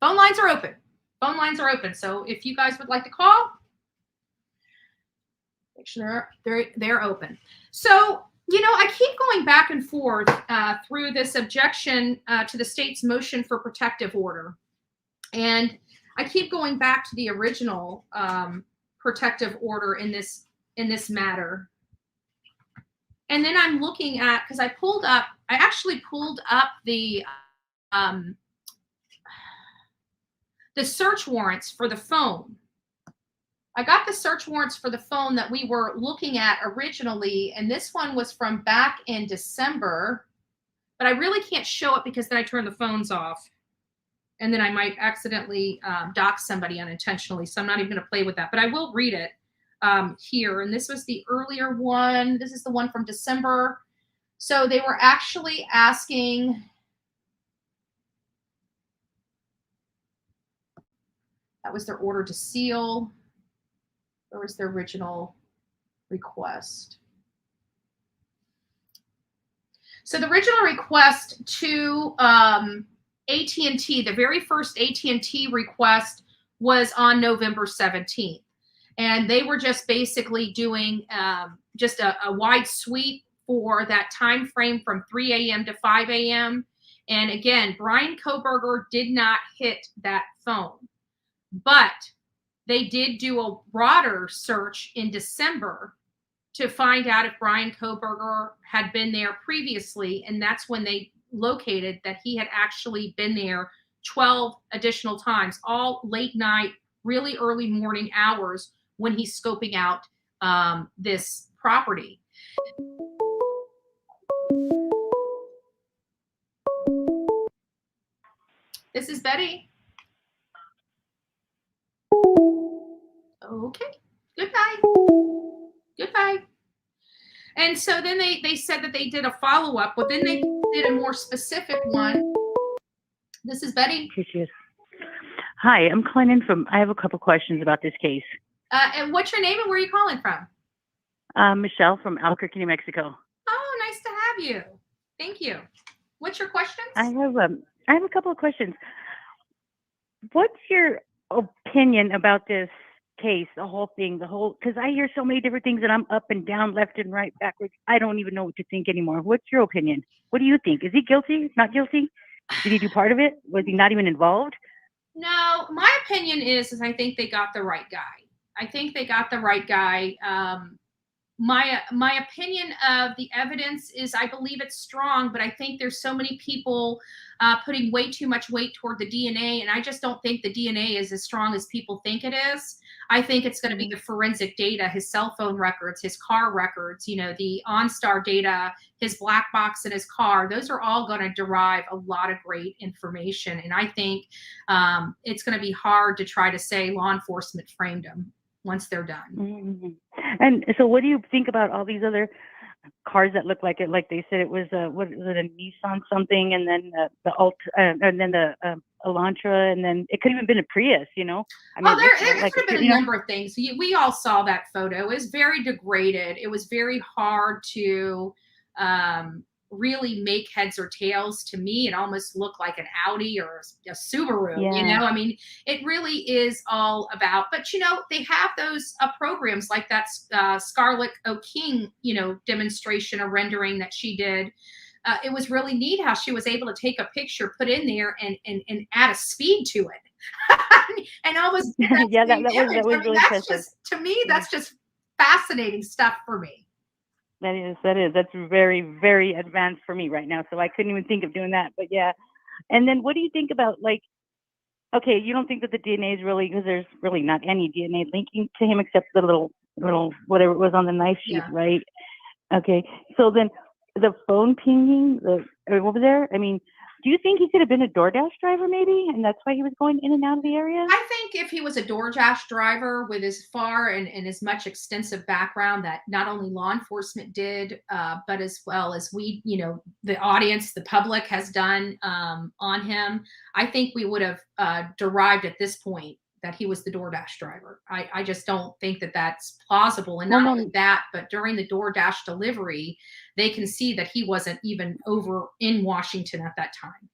phone lines are open. Phone lines are open. So if you guys would like to call, make sure they're open. So, I keep going back and forth through this objection to the state's motion for protective order. And I keep going back to the original protective order in this matter. And then I'm looking at, because I actually pulled up the search warrants for the phone. I got the search warrants for the phone that we were looking at originally, and this one was from back in December but I really can't show it because then I turn the phones off. And then I might accidentally dox somebody unintentionally. So I'm not even going to play with that. But I will read it here. And this was the earlier one. This is the one from December. So they were actually asking, that was their order to seal. Where was their original request? So the original request to AT&T, the very first AT&T request was on November 17th. And they were just basically doing just a wide sweep for that time frame from 3 a.m. to 5 a.m. And again, Bryan Kohberger did not hit that phone. But they did do a broader search in December to find out if Bryan Kohberger had been there previously. And that's when they located that he had actually been there 12 additional times, all late night, really early morning hours when he's scoping out this property. This is Betty. Okay. Goodbye. Goodbye. And so then they said that they did a follow-up, but then they did a more specific one. This is Betty. Yes. Hi, I'm calling in I have a couple questions about this case. And what's your name and where are you calling from? Michelle from Albuquerque, New Mexico. Oh, nice to have you. Thank you. What's your questions? I have a couple of questions. What's your opinion about this case, the whole thing, because I hear so many different things and I'm up and down, left and right, backwards. I don't even know what to think anymore. What's your opinion? What do you think? Is he guilty? Not guilty? Did he do part of it? Was he not even involved? No, my opinion is I think they got the right guy. I think they got the right guy. My opinion of the evidence is I believe it's strong, but I think there's so many people putting way too much weight toward the DNA, and I just don't think the DNA is as strong as people think it is. I think it's going to be the forensic data, his cell phone records, his car records, the OnStar data, his black box in his car. Those are all going to derive a lot of great information, and I think it's going to be hard to try to say law enforcement framed him once they're done. Mm-hmm. And so what do you think about all these other cars that look like it? Like they said it was what was it, a Nissan something, and then the and then the Elantra, and then it could have even been a Prius, I mean, there could have been a number of things. We all saw that photo. It was very degraded. It was very hard to really make heads or tails. To me, it almost looked like an Audi or a Subaru. Yeah. I mean, it really is all about. But they have those programs like that Scarlett O'King, demonstration or rendering that she did. It was really neat how she was able to take a picture, put in there, and add a speed to it, and almost yeah, that was really impressive. To me, that's just fascinating stuff for me. That is. That's very, very advanced for me right now. So I couldn't even think of doing that. But yeah. And then what do you think about, okay, you don't think that the DNA is really, because there's really not any DNA linking to him except the little whatever it was on the knife sheath, Yeah. right? Okay. So then the phone pinging over there, I mean, do you think he could have been a DoorDash driver maybe? And that's why he was going in and out of the area? I think if he was a DoorDash driver with as far and as much extensive background that not only law enforcement did, but as well as we, the audience, the public has done on him, I think we would have derived at this point that he was the DoorDash driver. I just don't think that that's plausible. And not only that, but during the DoorDash delivery, they can see that he wasn't even over in Washington at that time.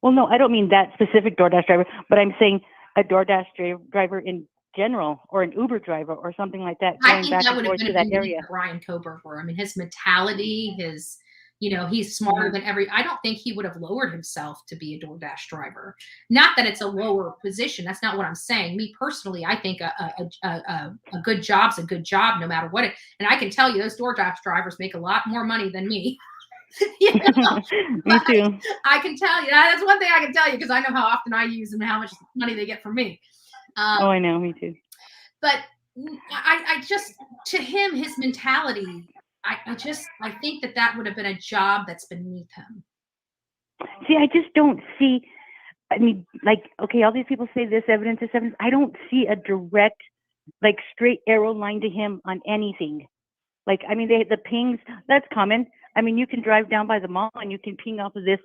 Well, no, I don't mean that specific DoorDash driver, but I'm saying a DoorDash driver in general, or an Uber driver or something like that, I going think back that and would have forth been to that area. Bryan Kohberger. I mean, his mentality, he's smarter than I don't think he would have lowered himself to be a DoorDash driver. Not that it's a lower position. That's not what I'm saying. Me personally, I think a good job's a good job no matter what and I can tell you those DoorDash drivers make a lot more money than me. Me too. I can tell you that's one thing I can tell you because I know how often I use them and how much money they get from me. I know, me too. But I just, to him, his mentality, I think that would have been a job that's beneath him. See, I just don't see. I mean, like, okay, all these people say this evidence, this evidence. I don't see a direct, like, straight arrow line to him on anything. Like, I mean, the pings, that's common. I mean, you can drive down by the mall and you can ping off of this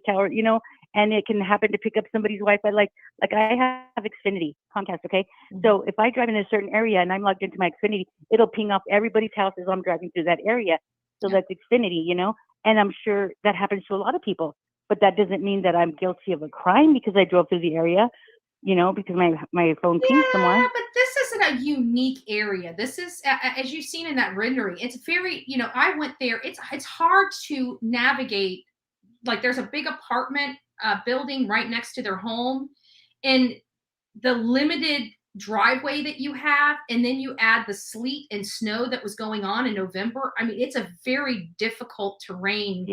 tower, you know, and it can happen to pick up somebody's Wi-Fi. Like I have Xfinity, Comcast, okay? So if I drive in a certain area and I'm logged into my Xfinity, it'll ping off everybody's house as I'm driving through that area. So that's Xfinity, you know? And I'm sure that happens to a lot of people. But that doesn't mean that I'm guilty of a crime because I drove through the area, you know, because my phone pinged somewhere. Yeah, but this isn't a unique area. This is, as you've seen in that rendering, it's very, you know, I went there. It's hard to navigate. Like there's a big apartment building right next to their home, and the limited driveway that you have, and then you add the sleet and snow that was going on in November. I mean, it's a very difficult terrain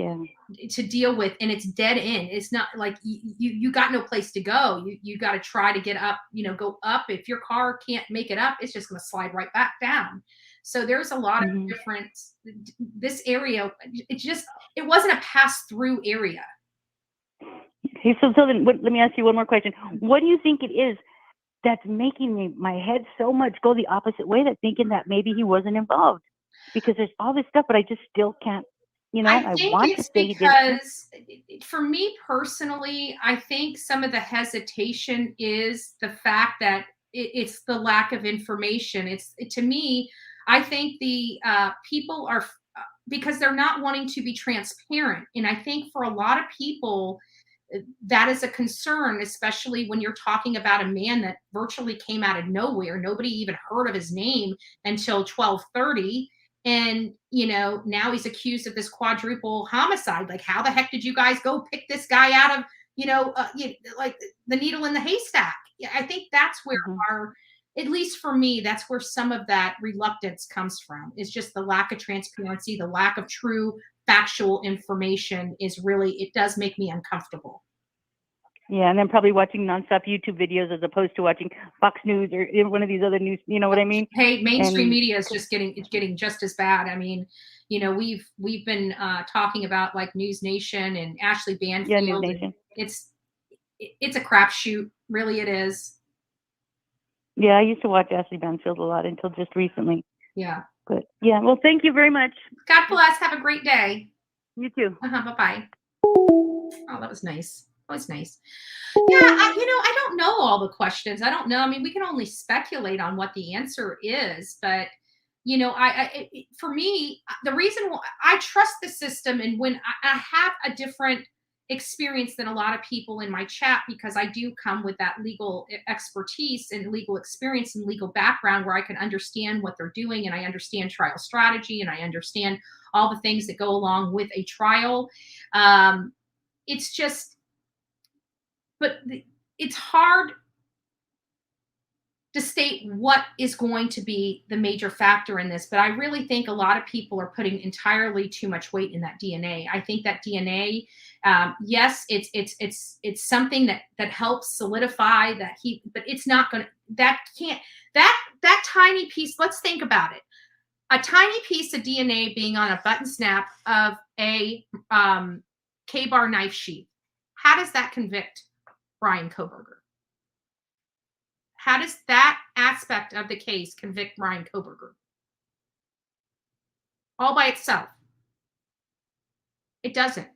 to deal with, and it's dead end. It's not like you got no place to go. You got to try to get up, you know, go up. If your car can't make it up, it's just going to slide right back down. So there's a lot of different, this area, it wasn't a pass through area. Okay, so then let me ask you one more question. What do you think it is that's making my head so much go the opposite way, that thinking that maybe he wasn't involved? Because there's all this stuff, but I just still can't, you know, I think want it's to say because, for me personally, I think some of the hesitation is the fact that it's the lack of information. To me, I think the people are, because they're not wanting to be transparent. And I think for a lot of people, that is a concern, especially when you're talking about a man that virtually came out of nowhere. Nobody even heard of his name until 12:30. And, you know, now he's accused of this quadruple homicide. Like, how the heck did you guys go pick this guy out of, you know, like the needle in the haystack? Yeah, I think that's where at least for me, that's where some of that reluctance comes from. Is just the lack of transparency, the lack of true factual information it does make me uncomfortable. Yeah, and then probably watching nonstop YouTube videos as opposed to watching Fox News or one of these other news. You know what I mean? Hey, mainstream media is just getting just as bad. I mean, you know, we've been talking about like News Nation and Ashley Banfield. Yeah, News Nation. It's a crapshoot, really. It is. Yeah, I used to watch Ashley Banfield a lot until just recently. Yeah. But yeah, well, thank you very much. God bless. Have a great day. You too. Bye-bye. Oh, that was nice. That was nice. Yeah, I don't know all the questions. I don't know. I mean, we can only speculate on what the answer is, but you know, for me, the reason why I trust the system, and when I have a different experience than a lot of people in my chat, because I do come with that legal expertise and legal experience and legal background where I can understand what they're doing, and I understand trial strategy, and I understand all the things that go along with a trial. It's just, but it's hard to state what is going to be the major factor in this, but I really think a lot of people are putting entirely too much weight in that DNA. I think that DNA, yes, it's something that helps solidify that but it's not going to, that tiny piece. Let's think about it. A tiny piece of DNA being on a button snap of a K-bar knife sheath. How does that convict Bryan Kohberger? How does that aspect of the case convict Bryan Kohberger? All by itself. It doesn't.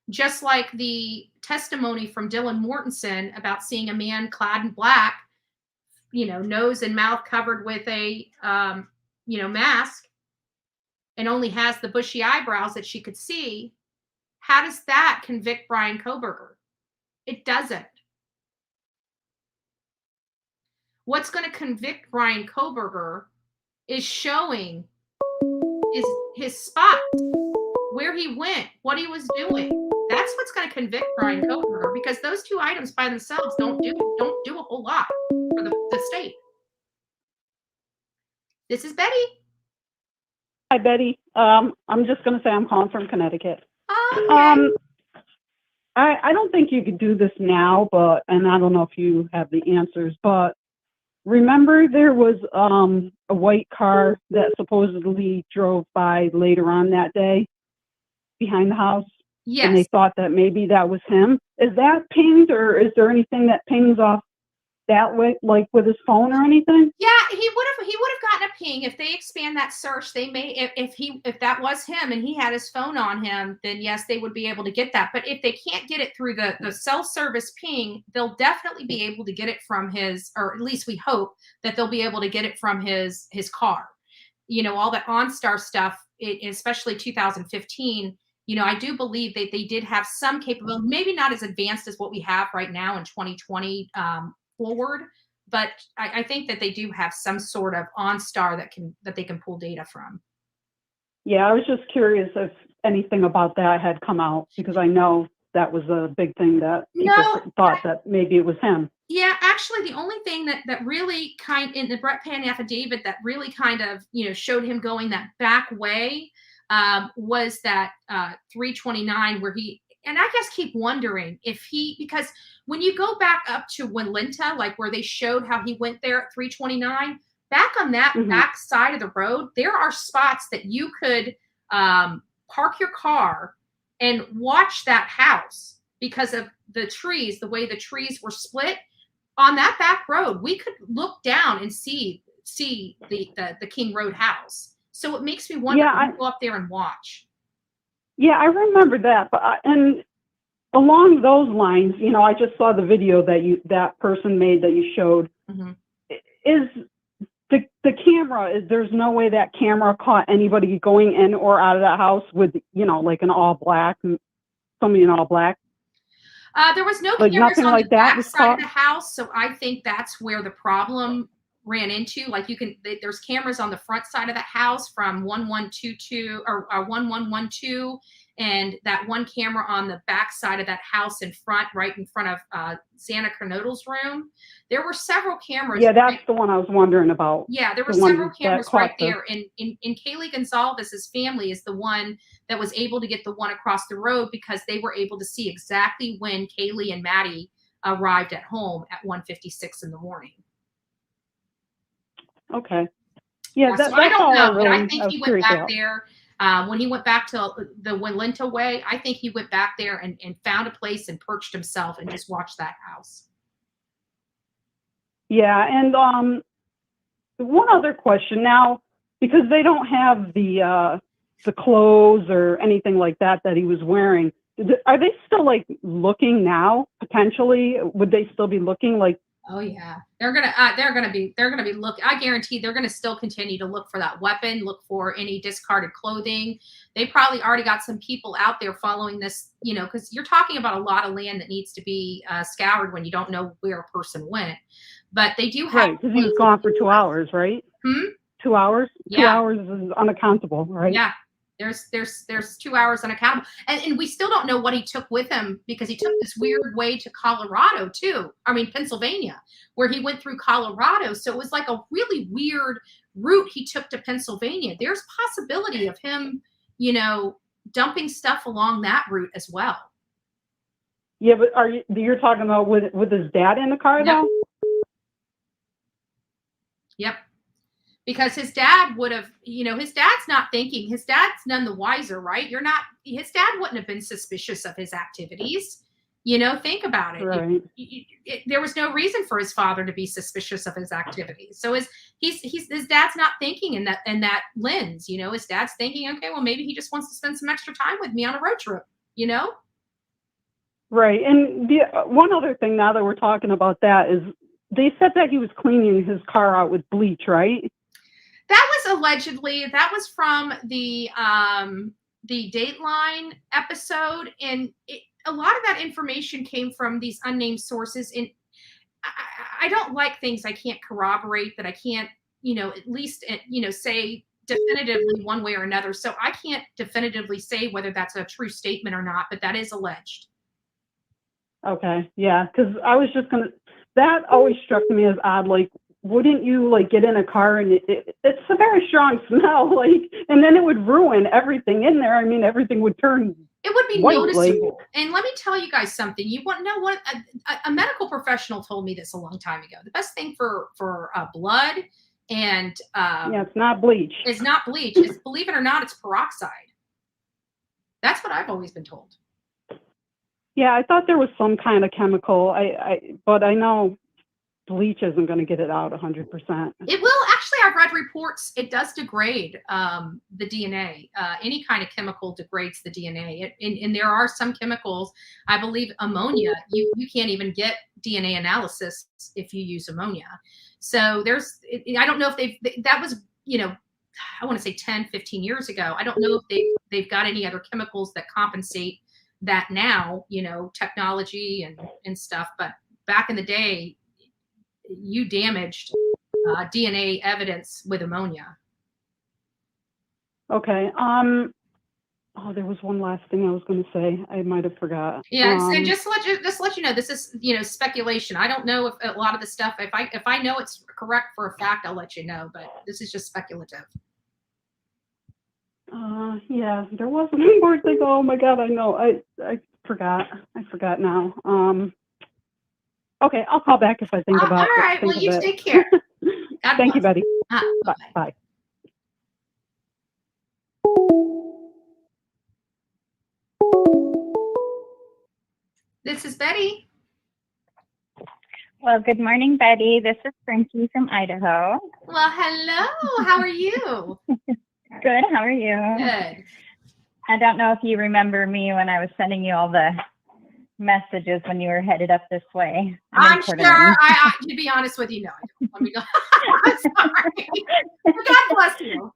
Just like the testimony from Dylan Mortensen about seeing a man clad in black, you know, nose and mouth covered with a, mask, and only has the bushy eyebrows that she could see. How does that convict Bryan Kohberger? It doesn't. What's going to convict Bryan Kohberger is showing his spot, where he went, what he was doing. That's what's going to convict Bryan Kohberger, because those two items by themselves don't do a whole lot for the state. This is Betty. Hi, Betty. I'm just going to say I'm calling from Connecticut. Okay. I don't think you could do this now, and I don't know if you have the answers, but remember there was a white car that supposedly drove by later on that day behind the house? Yes. and they thought that maybe that was him. Is that pinged, or is there anything that pings off that way, like with his phone or anything? Yeah, he would have gotten a ping if they expand that search. They may, if that was him and he had his phone on him, then yes, they would be able to get that. But if they can't get it through the cell service ping, they'll definitely be able to get it from his, or at least we hope that they'll be able to get it from his car. You know, all that OnStar stuff, especially 2015. You know, I do believe that they did have some capability, maybe not as advanced as what we have right now in 2020 forward, but I think that they do have some sort of OnStar that they can pull data from. Yeah, I was just curious if anything about that had come out, because I know that was a big thing that people thought that maybe it was him. Yeah, actually, the only thing that really in the Brett Pan affidavit that really kind of, you know, showed him going that back way was that 329 where he, and I guess keep wondering if because when you go back up to Winlinta, like where they showed how he went there at 329, back on that back side of the road, there are spots that you could park your car and watch that house because of the trees, the way the trees were split. On that back road, we could look down and see the King Road house. So it makes me wonder if you go up there and watch. Yeah, I remember that. But and along those lines, you know, I just saw the video that person made that you showed. Is the camera? There's no way that camera caught anybody going in or out of that house with, you know, like somebody in all black. There was no like cameras nothing on like the that back side of the house, so I think that's where the problem ran into. Like there's cameras on the front side of the house from 1122 or 1112, and that one camera on the back side of that house right in front of Santa Cronodal's room. There were several cameras. Yeah, that's the one I was wondering about. Yeah, there were several cameras right there. And Kaylee Gonzalez's family is the one that was able to get the one across the road because they were able to see exactly when Kaylee and Maddie arrived at home at 1:56 in the morning. Okay. Yeah, so I don't know, but I think I he went back there. When he went back to the Winlinta way, I think he went back there and found a place and perched himself and just watched that house. Yeah, and one other question now, because they don't have the clothes or anything like that he was wearing. Are they still like looking now? Potentially, would they still be looking like? Oh yeah, they're gonna be look. I guarantee they're gonna still continue to look for that weapon, look for any discarded clothing. They probably already got some people out there following this, you know, because you're talking about a lot of land that needs to be scoured when you don't know where a person went. But they do have. Right, because he was gone for 2 hours, right? 2 hours. Yeah. 2 hours is unaccountable, right? Yeah. There's 2 hours unaccountable. And we still don't know what he took with him because he took this weird way to Colorado too. I mean, Pennsylvania, where he went through Colorado. So it was like a really weird route he took to Pennsylvania. There's possibility of him, you know, dumping stuff along that route as well. Yeah, but you're talking about with his dad in the car though? Yep. Because his dad would have, you know, his dad's not thinking, his dad's none the wiser, right? His dad wouldn't have been suspicious of his activities. You know, think about it. Right. There was no reason for his father to be suspicious of his activities. So his dad's not thinking in that lens, you know, his dad's thinking, okay, well, maybe he just wants to spend some extra time with me on a road trip, you know? Right. And the one other thing now that we're talking about that is they said that he was cleaning his car out with bleach, right? That was allegedly, that was from the Dateline episode. And a lot of that information came from these unnamed sources. And I don't like things I can't corroborate, that I can't, you know, at least, you know, say definitively one way or another. So I can't definitively say whether that's a true statement or not, but that is alleged. Okay. Yeah. Because I was just that always struck me as odd. Like, wouldn't you like get in a car and it's a very strong smell, like, and then it would ruin everything in there. I mean, everything would turn. It would be white, noticeable. like, and let me tell you guys something. You want to know what a medical professional told me this a long time ago. The best thing for blood and yeah, it's not bleach. It's not bleach. It's, believe it or not, it's peroxide. That's what I've always been told. Yeah, I thought there was some kind of chemical. But I know bleach isn't going to get it out 100%. It will. Actually, I've read reports. It does degrade the DNA. Any kind of chemical degrades the DNA. And there are some chemicals, I believe ammonia, you can't even get DNA analysis if you use ammonia. So I don't know if that was, I want to say 10, 15 years ago. I don't know if they've got any other chemicals that compensate that now, technology and stuff. But back in the day, you damaged DNA evidence with ammonia. Okay. There was one last thing I was going to say. I might have forgot. Yeah, and just to let you know, this is speculation. I don't know if a lot of the stuff. If I know it's correct for a fact, I'll let you know. But this is just speculative. Yeah, there was one more thing. Oh my God, I know. I forgot. I forgot now. Okay, I'll call back if I think about it. All right. Well, you take care. Thank you, Betty. Bye. Bye. This is Betty. Well, good morning, Betty. This is Frankie from Idaho. Well, hello. How are you? Good. How are you? Good. I don't know if you remember me when I was sending you all the messages when you were headed up this way. I'm sure. I to be honest with you, no, I don't. Let me go. I'm sorry. God bless you.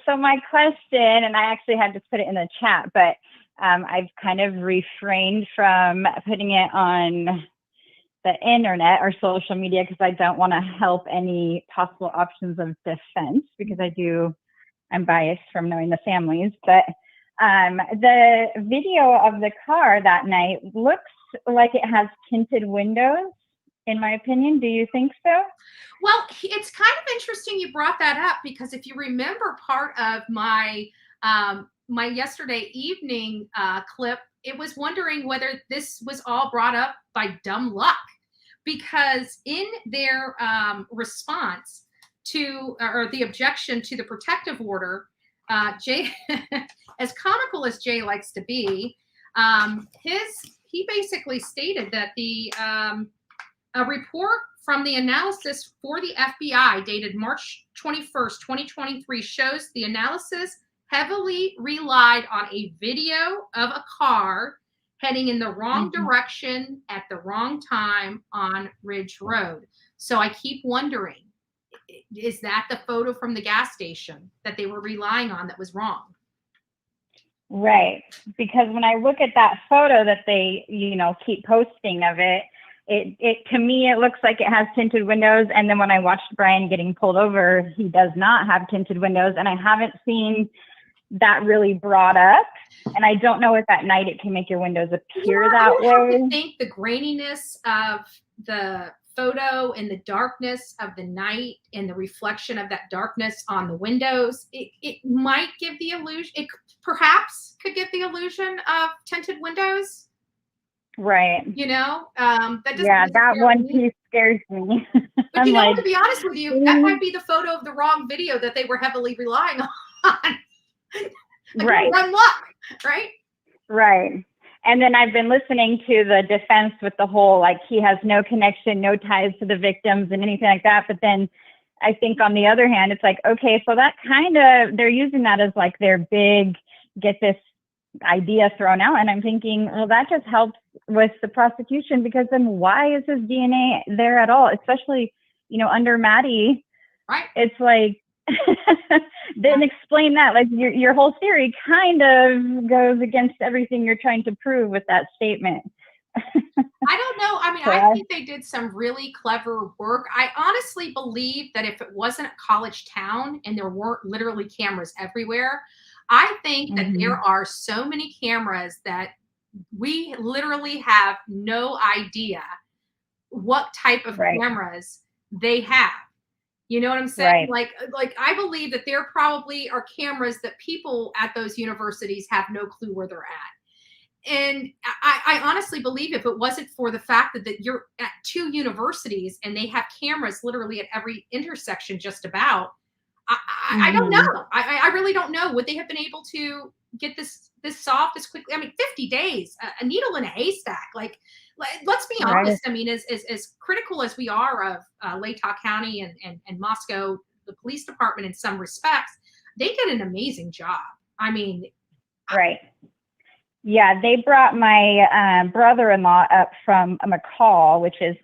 So my question, and I actually had to put it in the chat, but I've kind of refrained from putting it on the internet or social media because I don't want to help any possible options of defense because I'm biased from knowing the families. But the video of the car that night looks like it has tinted windows, in my opinion. Do you think so? Well, it's kind of interesting you brought that up because if you remember part of my my yesterday evening clip, it was wondering whether this was all brought up by dumb luck, because in their response to or the objection to the protective order, Jay, as comical as Jay likes to be, he basically stated that a report from the analysis for the FBI dated March 21st, 2023 shows the analysis heavily relied on a video of a car heading in the wrong direction at the wrong time on Ridge Road. So I keep wondering, is that the photo from the gas station that they were relying on that was wrong? Right. Because when I look at that photo that they, keep posting of it, to me, it looks like it has tinted windows. And then when I watched Bryan getting pulled over, he does not have tinted windows. And I haven't seen that really brought up. And I don't know if at night it can make your windows appear that way. I think the graininess of the photo and the darkness of the night and the reflection of that darkness on the windows, it might give the illusion, it perhaps could give the illusion of tinted windows. Right. That doesn't that one piece scares me. But to be honest with you, that might be the photo of the wrong video that they were heavily relying on. Right. Run luck, right? Right. And then I've been listening to the defense with the whole, he has no connection, no ties to the victims and anything like that. But then I think on the other hand, it's like, okay, so that they're using that as their big, get this idea thrown out. And I'm thinking, well, that just helps with the prosecution, because then why is his DNA there at all? Especially, under Maddie, right? It's like, then explain that. Your whole theory kind of goes against everything you're trying to prove with that statement. I don't know. I mean, I think they did some really clever work. I honestly believe that if it wasn't a college town and there weren't literally cameras everywhere, I think that there are so many cameras that we literally have no idea what type of cameras they have. You know what I'm saying? Right. Like I believe that there probably are cameras that people at those universities have no clue where they're at. And I honestly believe if it wasn't for the fact that you're at two universities and they have cameras literally at every intersection just about, I don't know. I really don't know. Would they have been able to get this solved this quickly? I mean, 50 days, a needle in a haystack. Like let's be honest. I mean, as critical as we are of Latah County and Moscow, the police department in some respects, they did an amazing job. I mean, right. Yeah, they brought my brother-in-law up from McCall, which is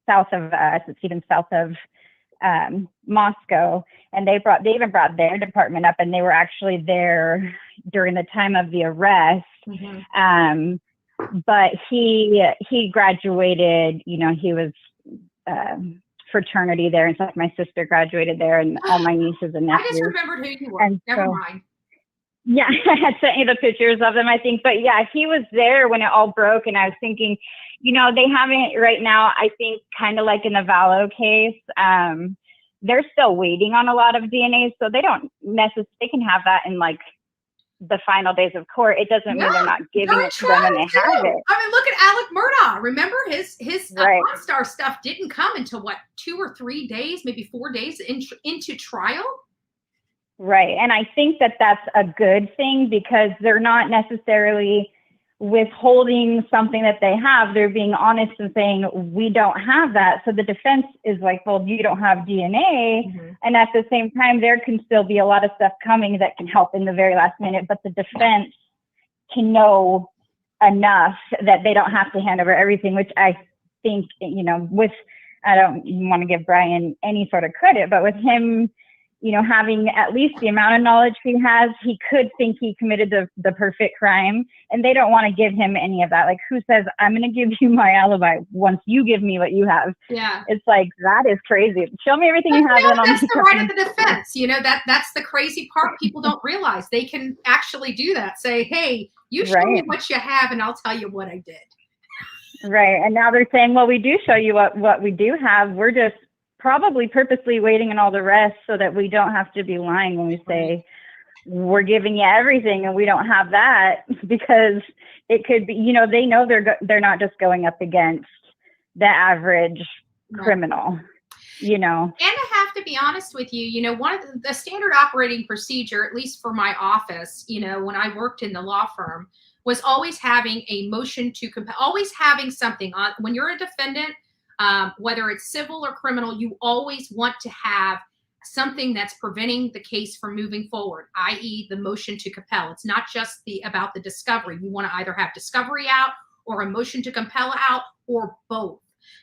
south of us. It's even south of Moscow, and they even brought their department up, and they were actually there during the time of the arrest. But he graduated. You know, he was fraternity there and stuff. My sister graduated there, and all my nieces and nephews. I just remembered who you were. And Never mind. Yeah, I had sent you the pictures of them, I think. But yeah, he was there when it all broke. And I was thinking, you know, they haven't right now, I think, kind of like in the Vallow case, they're still waiting on a lot of DNA. So they don't necessarily, they can have that in like the final days of court. It doesn't mean they're not giving it to them when they have it. I mean, look at Alec Murdaugh. Remember his Star stuff didn't come until what, 2 or 3 days, maybe 4 days into trial? Right. And I think that that's a good thing because they're not necessarily withholding something that they have. They're being honest and saying, we don't have that. So the defense is like, well, you don't have DNA. And at the same time, there can still be a lot of stuff coming that can help in the very last minute. But the defense can know enough that they don't have to hand over everything, which I think, you know, I don't want to give Bryan any sort of credit, but with him, you know, having at least the amount of knowledge he has, he could think he committed the perfect crime, and they don't want to give him any of that. Like, who says, I'm going to give you my alibi once you give me what you have? Yeah. It's like, that is crazy. Show me everything you have. No, that's the right of the defense. You know, that's the crazy part people don't realize. They can actually do that. Say, hey, you show me what you have, and I'll tell you what I did. Right. And now they're saying, well, we do show you what we do have. We're just probably purposely waiting on all the rest so that we don't have to be lying when we say we're giving you everything and we don't have that, because it could be, you know, they know they're not just going up against the average criminal, you know. And I have to be honest with you, you know, one of the standard operating procedure, at least for my office, you know, when I worked in the law firm, was always having a motion to compel, always having something on when you're a defendant. Whether it's civil or criminal, you always want to have something that's preventing the case from moving forward, i.e. the motion to compel. It's not just about the discovery. You want to either have discovery out or a motion to compel out, or both.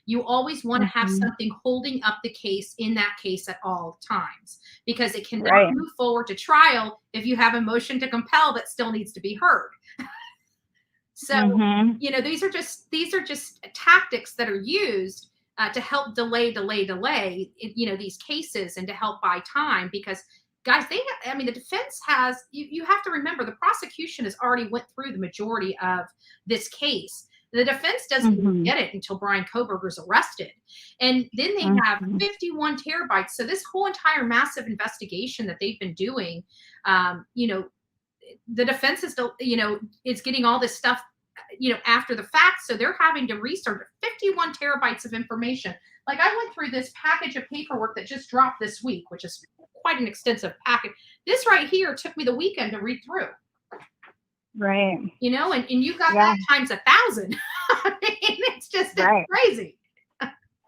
You always want to have something holding up the case in that case at all times, because it cannot move forward to trial if you have a motion to compel that still needs to be heard. So, you know, these are just tactics that are used to help delay, you know, these cases, and to help buy time, because guys, the defense has, you have to remember, the prosecution has already went through the majority of this case. The defense doesn't even get it until Bryan Kohberger's arrested. And then they have 51 terabytes. So this whole entire massive investigation that they've been doing, you know, the defense is, you know, is getting all this stuff, you know, after the fact. So they're having to research 51 terabytes of information. Like, I went through this package of paperwork that just dropped this week, which is quite an extensive package. This right here took me the weekend to read through. Right. You know, and you got that times 1,000. I mean, it's just crazy.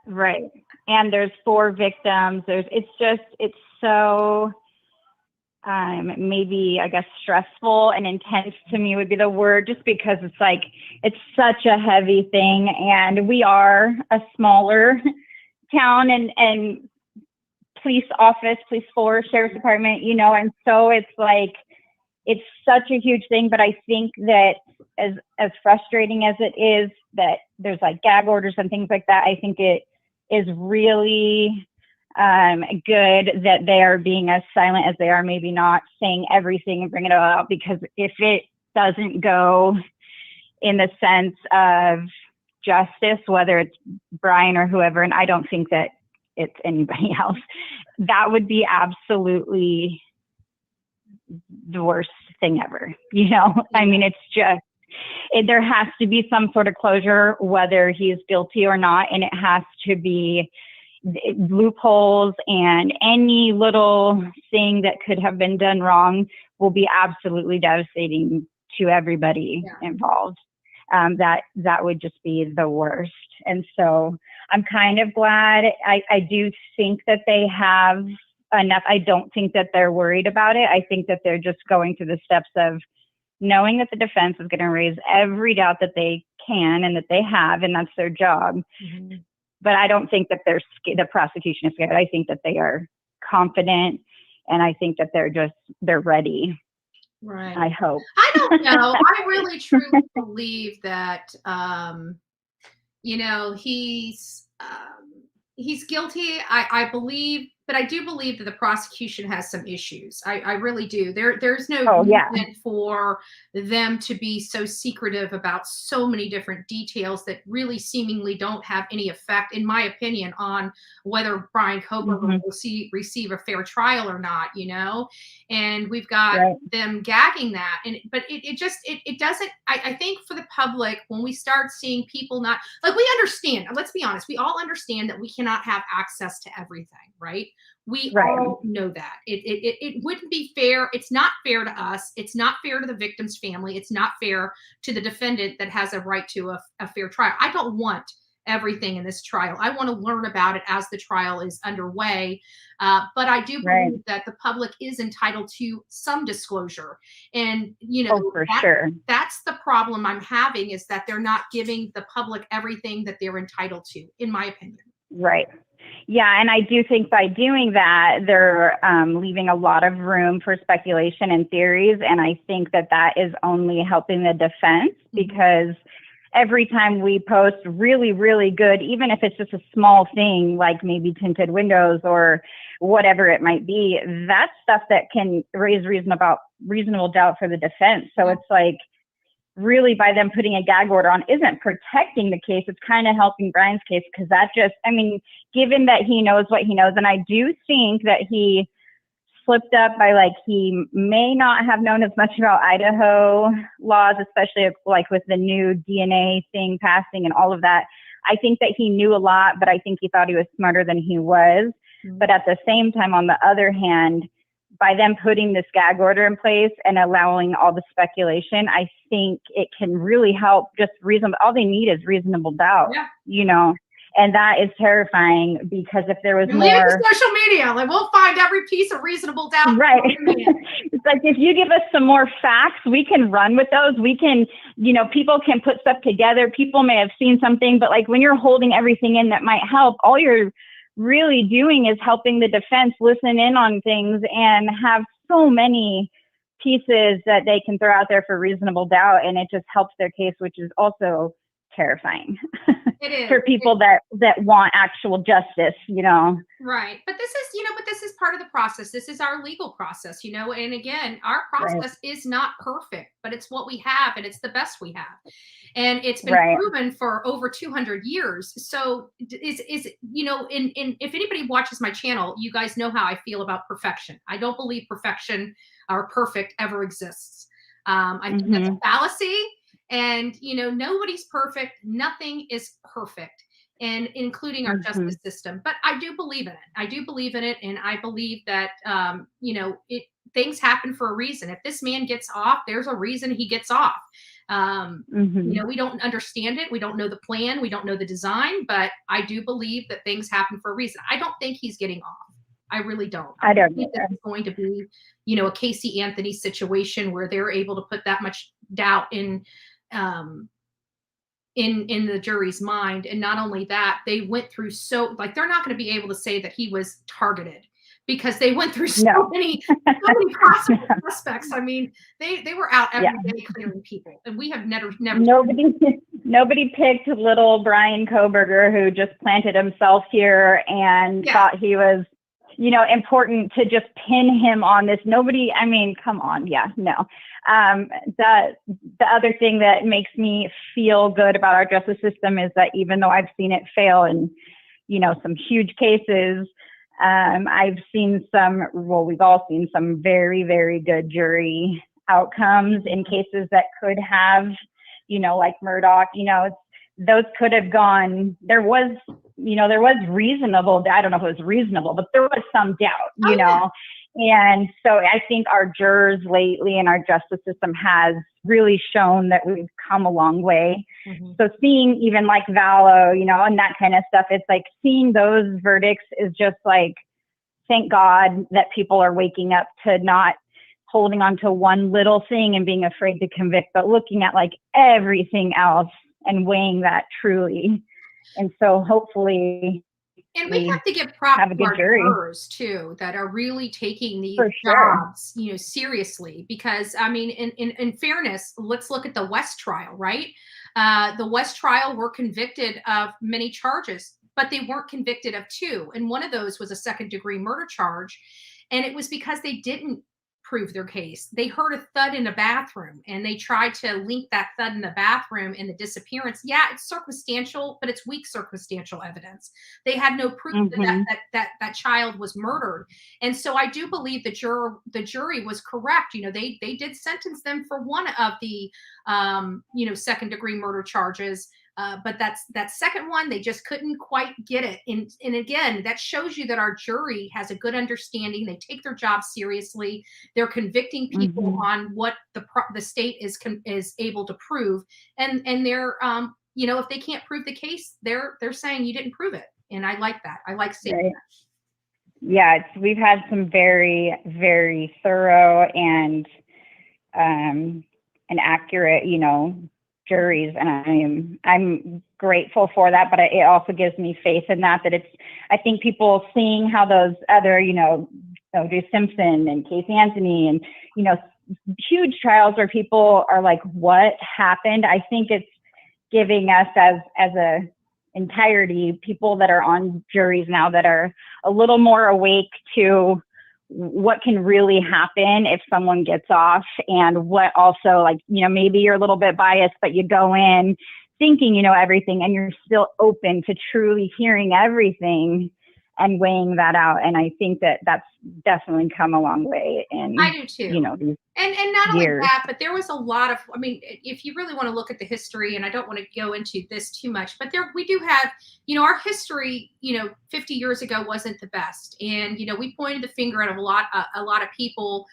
Right. And there's 4 victims. It's so maybe, I guess, stressful and intense to me would be the word, just because it's like, it's such a heavy thing, and we are a smaller town, and police office, police force, sheriff's department, you know, and so it's like, it's such a huge thing. But I think that as frustrating as it is that there's like gag orders and things like that, I think it is really good that they are being as silent as they are, maybe not saying everything and bringing it all out, because if it doesn't go in the sense of justice, whether it's Bryan or whoever, and I don't think that it's anybody else, that would be absolutely the worst thing ever, you know. I mean, it's just, there has to be some sort of closure, whether he's guilty or not, and it has to be loopholes, and any little thing that could have been done wrong will be absolutely devastating to everybody involved. That would just be the worst. And so I'm kind of glad. I do think that they have enough. I don't think that they're worried about it. I think that they're just going through the steps of knowing that the defense is going to raise every doubt that they can and that they have, and that's their job. Mm-hmm. But I don't think that the prosecution is scared. I think that they are confident, and I think that they're ready. Right. I hope. I don't know. I really truly believe that, he's guilty. I believe, but I do believe that the prosecution has some issues. I really do. There's no reason for them to be so secretive about so many different details that really seemingly don't have any effect, in my opinion, on whether Bryan Kohberger will receive a fair trial or not, and we've got them gagging that. But it doesn't, I think for the public, when we start seeing people not, like, we understand, let's be honest, we all understand that we cannot have access to everything, right? We all know that. It wouldn't be fair. It's not fair to us. It's not fair to the victim's family. It's not fair to the defendant that has a right to a fair trial. I don't want everything in this trial. I want to learn about it as the trial is underway. But I do believe that the public is entitled to some disclosure. And, that's the problem I'm having, is that they're not giving the public everything that they're entitled to, in my opinion. Right. Yeah, and I do think by doing that, they're leaving a lot of room for speculation and theories, and I think that is only helping the defense, because every time we post really, really good, even if it's just a small thing like maybe tinted windows or whatever it might be, that's stuff that can raise reasonable doubt for the defense. So it's like, really, by them putting a gag order on isn't protecting the case. It's kind of helping Bryan's case, because given that he knows what he knows, and I do think that he slipped up by, he may not have known as much about Idaho laws, especially with the new DNA thing passing and all of that. I think that he knew a lot, but I think he thought he was smarter than he was. Mm-hmm. But at the same time, on the other hand, by them putting this gag order in place and allowing all the speculation, I think it can really help just all they need is reasonable doubt, and that is terrifying, because if there was more social media, we'll find every piece of reasonable doubt. Right. It's like, if you give us some more facts, we can run with those. We can, people can put stuff together. People may have seen something, but when you're holding everything in that might help, all you're really doing is helping the defense listen in on things and have so many pieces that they can throw out there for reasonable doubt, and it just helps their case, which is also terrifying. It is for people that want actual justice, Right. But this is part of the process. This is our legal process, and again, our process is not perfect, but it's what we have, and it's the best we have. And it's been proven for over 200 years. So if anybody watches my channel, you guys know how I feel about perfection. I don't believe perfection or perfect ever exists. I think that's a fallacy. And, nobody's perfect. Nothing is perfect, and including our justice system. But I do believe in it. I do believe in it. And I believe that, things happen for a reason. If this man gets off, there's a reason he gets off. We don't understand it. We don't know the plan. We don't know the design, but I do believe that things happen for a reason. I don't think he's getting off. I really don't. I don't think that it's going to be, a Casey Anthony situation where they're able to put that much doubt in the jury's mind. And not only that, they went through they're not going to be able to say that he was targeted, because they went through so many possible suspects. I mean, they were out every day clearing people, and we have never. Nobody picked little Bryan Kohberger, who just planted himself here and thought he was, important to just pin him on this. Nobody, come on. Yeah, no. The other thing that makes me feel good about our justice system is that even though I've seen it fail in, some huge cases, I've seen we've all seen some very, very good jury outcomes in cases that could have, like Murdoch, those could have gone, there was there was reasonable, I don't know if it was reasonable, but there was some doubt, you know. And so I think our jurors lately and our justice system has really shown that we've come a long way. So seeing even like Vallow, and that kind of stuff, it's like seeing those verdicts is just like, thank God that people are waking up to not holding on to one little thing and being afraid to convict, but looking at like everything else and weighing that truly. And so hopefully, and we have to give props have a to our good jury jurors too, that are really taking these For sure. jobs, seriously. Because I mean, in fairness, let's look at the West trial, right? The West trial were convicted of many charges, but they weren't convicted of 2. And one of those was a second-degree murder charge. And it was because they didn't prove their case. They heard a thud in a bathroom and they tried to link that thud in the bathroom and the disappearance. Yeah, it's circumstantial, but it's weak circumstantial evidence. They had no proof that child was murdered. And so I do believe the jury was correct. They did sentence them for one of the second degree murder charges. But that second one, they just couldn't quite get it. And again, that shows you that our jury has a good understanding. They take their job seriously. They're convicting people on what the state is able to prove. And they're, if they can't prove the case, they're saying you didn't prove it. And I like that. I like seeing that. Yeah, we've had some very, very thorough and accurate, juries, and I'm grateful for that. But it also gives me faith in that I think people seeing how those other, O.J. Simpson and Casey Anthony and huge trials where people are like, what happened? I think it's giving us as a entirety, people that are on juries now that are a little more awake to what can really happen if someone gets off, and what also, like, maybe you're a little bit biased, but you go in thinking you know everything and you're still open to truly hearing everything and weighing that out. And I think that's definitely come a long way in, I do too. These and not only years. that, but there was a lot of, if you really want to look at the history, and I don't want to go into this too much, but we do have, our history, 50 years ago wasn't the best. And, we pointed the finger at a lot of people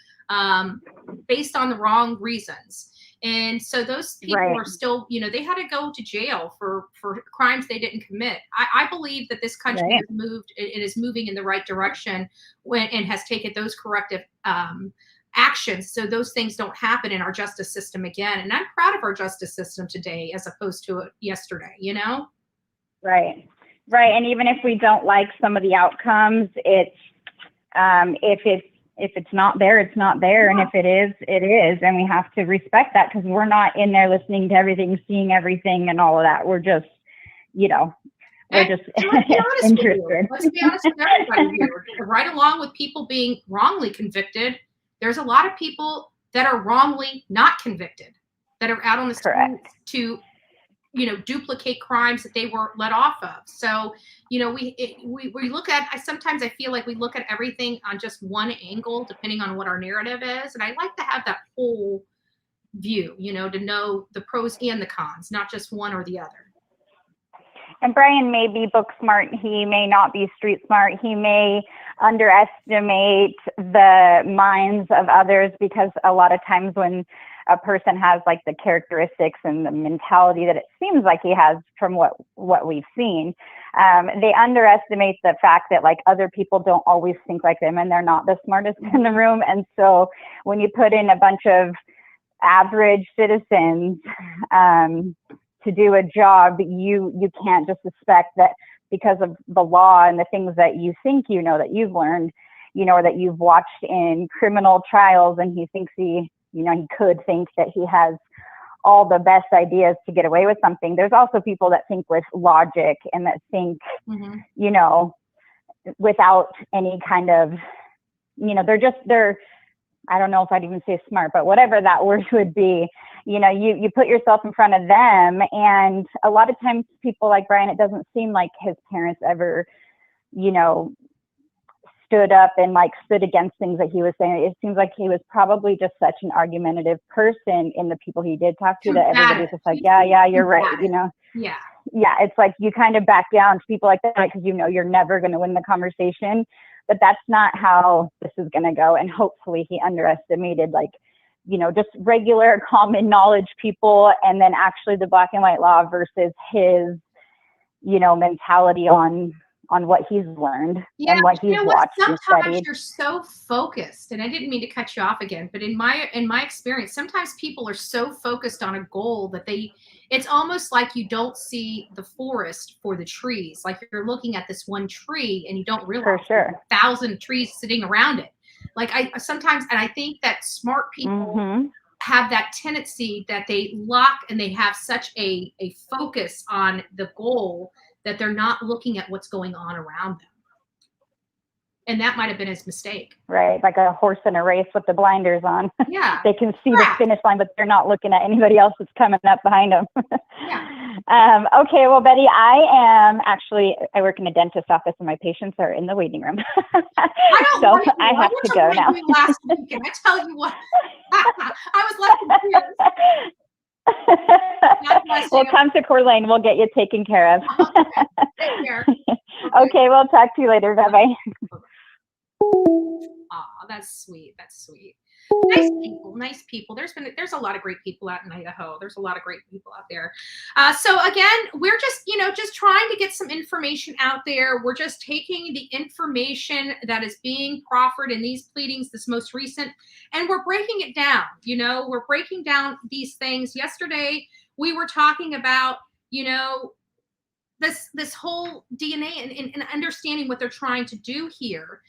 based on the wrong reasons. And so those people are still, they had to go to jail for crimes they didn't commit. I believe that this country has moved, it is moving in the right direction and has taken those corrective actions so those things don't happen in our justice system again. And I'm proud of our justice system today as opposed to yesterday, Right. And even if we don't like some of the outcomes, it's if it's not there, it's not there. And if it is, it is. And we have to respect that, because we're not in there listening to everything, seeing everything and all of that. We're just, we're just interested. Let's be honest with everybody here. Right along with people being wrongly convicted, there's a lot of people that are wrongly not convicted, that are out on the streets to, duplicate crimes that they were let off of. So, we look at, sometimes I feel like we look at everything on just one angle, depending on what our narrative is. And I like to have that whole view, to know the pros and the cons, not just one or the other. And Bryan may be book smart. He may not be street smart. He may underestimate the minds of others, because a lot of times when a person has like the characteristics and the mentality that it seems like he has from what we've seen, they underestimate the fact that like other people don't always think like them and they're not the smartest in the room. And so when you put in a bunch of average citizens to do a job, you can't just expect that because of the law and the things that you think that you've learned, or that you've watched in criminal trials, and he thinks he could think that he has all the best ideas to get away with something. There's also people that think with logic and that think, without any kind of, they're, I don't know if I'd even say smart, but whatever that word would be, you put yourself in front of them. And a lot of times people like Bryan, it doesn't seem like his parents ever, stood up and like stood against things that he was saying. It seems like he was probably just such an argumentative person in the people he did talk to, that everybody's just like, yeah, you're right, you know? Yeah. Yeah, it's like you kind of back down to people like that because you know you're never going to win the conversation. But that's not how this is going to go. And hopefully he underestimated, like, you know, just regular common knowledge people, and then actually the black and white law versus his, you know, mentality on what he's learned and what he's watched and sometimes studied. you're so focused, and I didn't mean to cut you off again, but in my experience, sometimes people are so focused on a goal that it's almost like you don't see the forest for the trees. Like you're looking at this one tree and you don't realize there's 1,000 trees sitting around it. Like I sometimes, and I think that smart people have that tendency that they lock and they have such a focus on the goal that they're not looking at what's going on around them. And that might have been his mistake. Right, like a horse in a race with the blinders on. Yeah. They can see the finish line, but they're not looking at anybody else that's coming up behind them. Yeah. Okay, well, Betty, I work in a dentist's office and my patients are in the waiting room. So I have to go now. Last week, and I tell you what, I was left confused. Well, come to Coeur d'Alene. We'll get you taken care of. Okay. Take care. Okay, we'll talk to you later. Bye-bye. Aw, that's sweet. That's sweet. Nice people. There's a lot of great people out in Idaho. There's a lot of great people out there. So again, we're just trying to get some information out there. We're just taking the information that is being proffered in these pleadings, this most recent, and we're breaking it down. You know, we're breaking down these things. Yesterday, we were talking about, you know, this whole DNA and understanding what they're trying to do here.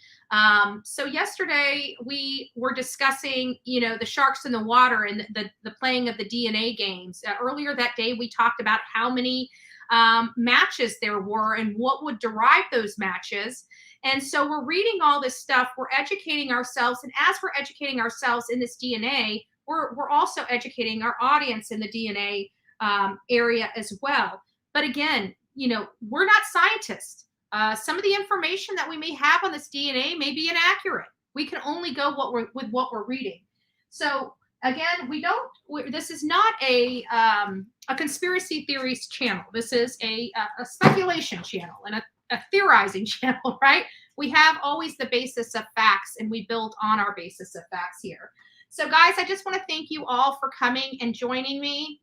So yesterday we were discussing, you know, the sharks in the water and the playing of the DNA games. Earlier that day, we talked about how many matches there were and what would derive those matches. And so we're reading all this stuff. We're educating ourselves. And as we're educating ourselves in this DNA, we're also educating our audience in the DNA area as well. But again, you know, we're not scientists. Some of the information that we may have on this DNA may be inaccurate. We can only go with what we're reading. So again, this is not a conspiracy theories channel. This is a speculation channel and a theorizing channel, right? We have always the basis of facts, and we build on our basis of facts here. So guys, I just want to thank you all for coming and joining me.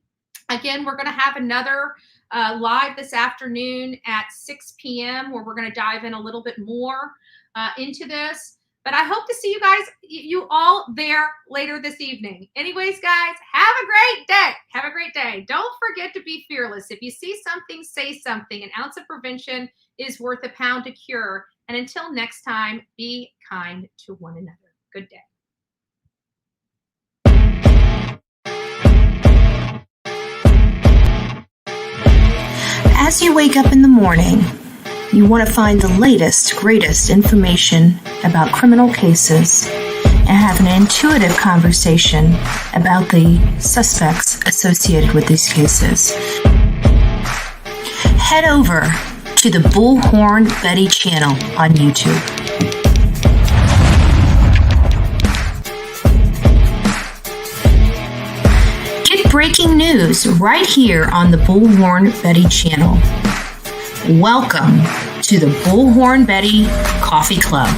Again, we're going to have another live this afternoon at 6 p.m. where we're going to dive in a little bit more into this. But I hope to see you all there later this evening. Anyways, guys, have a great day. Have a great day. Don't forget to be fearless. If you see something, say something. An ounce of prevention is worth a pound to cure. And until next time, be kind to one another. Good day. As you wake up in the morning, you want to find the latest, greatest information about criminal cases and have an intuitive conversation about the suspects associated with these cases. Head over to the Bullhorn Betty channel on YouTube. Breaking news right here on the Bullhorn Betty channel. Welcome to the Bullhorn Betty Coffee Club.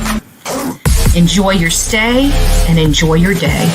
Enjoy your stay and enjoy your day.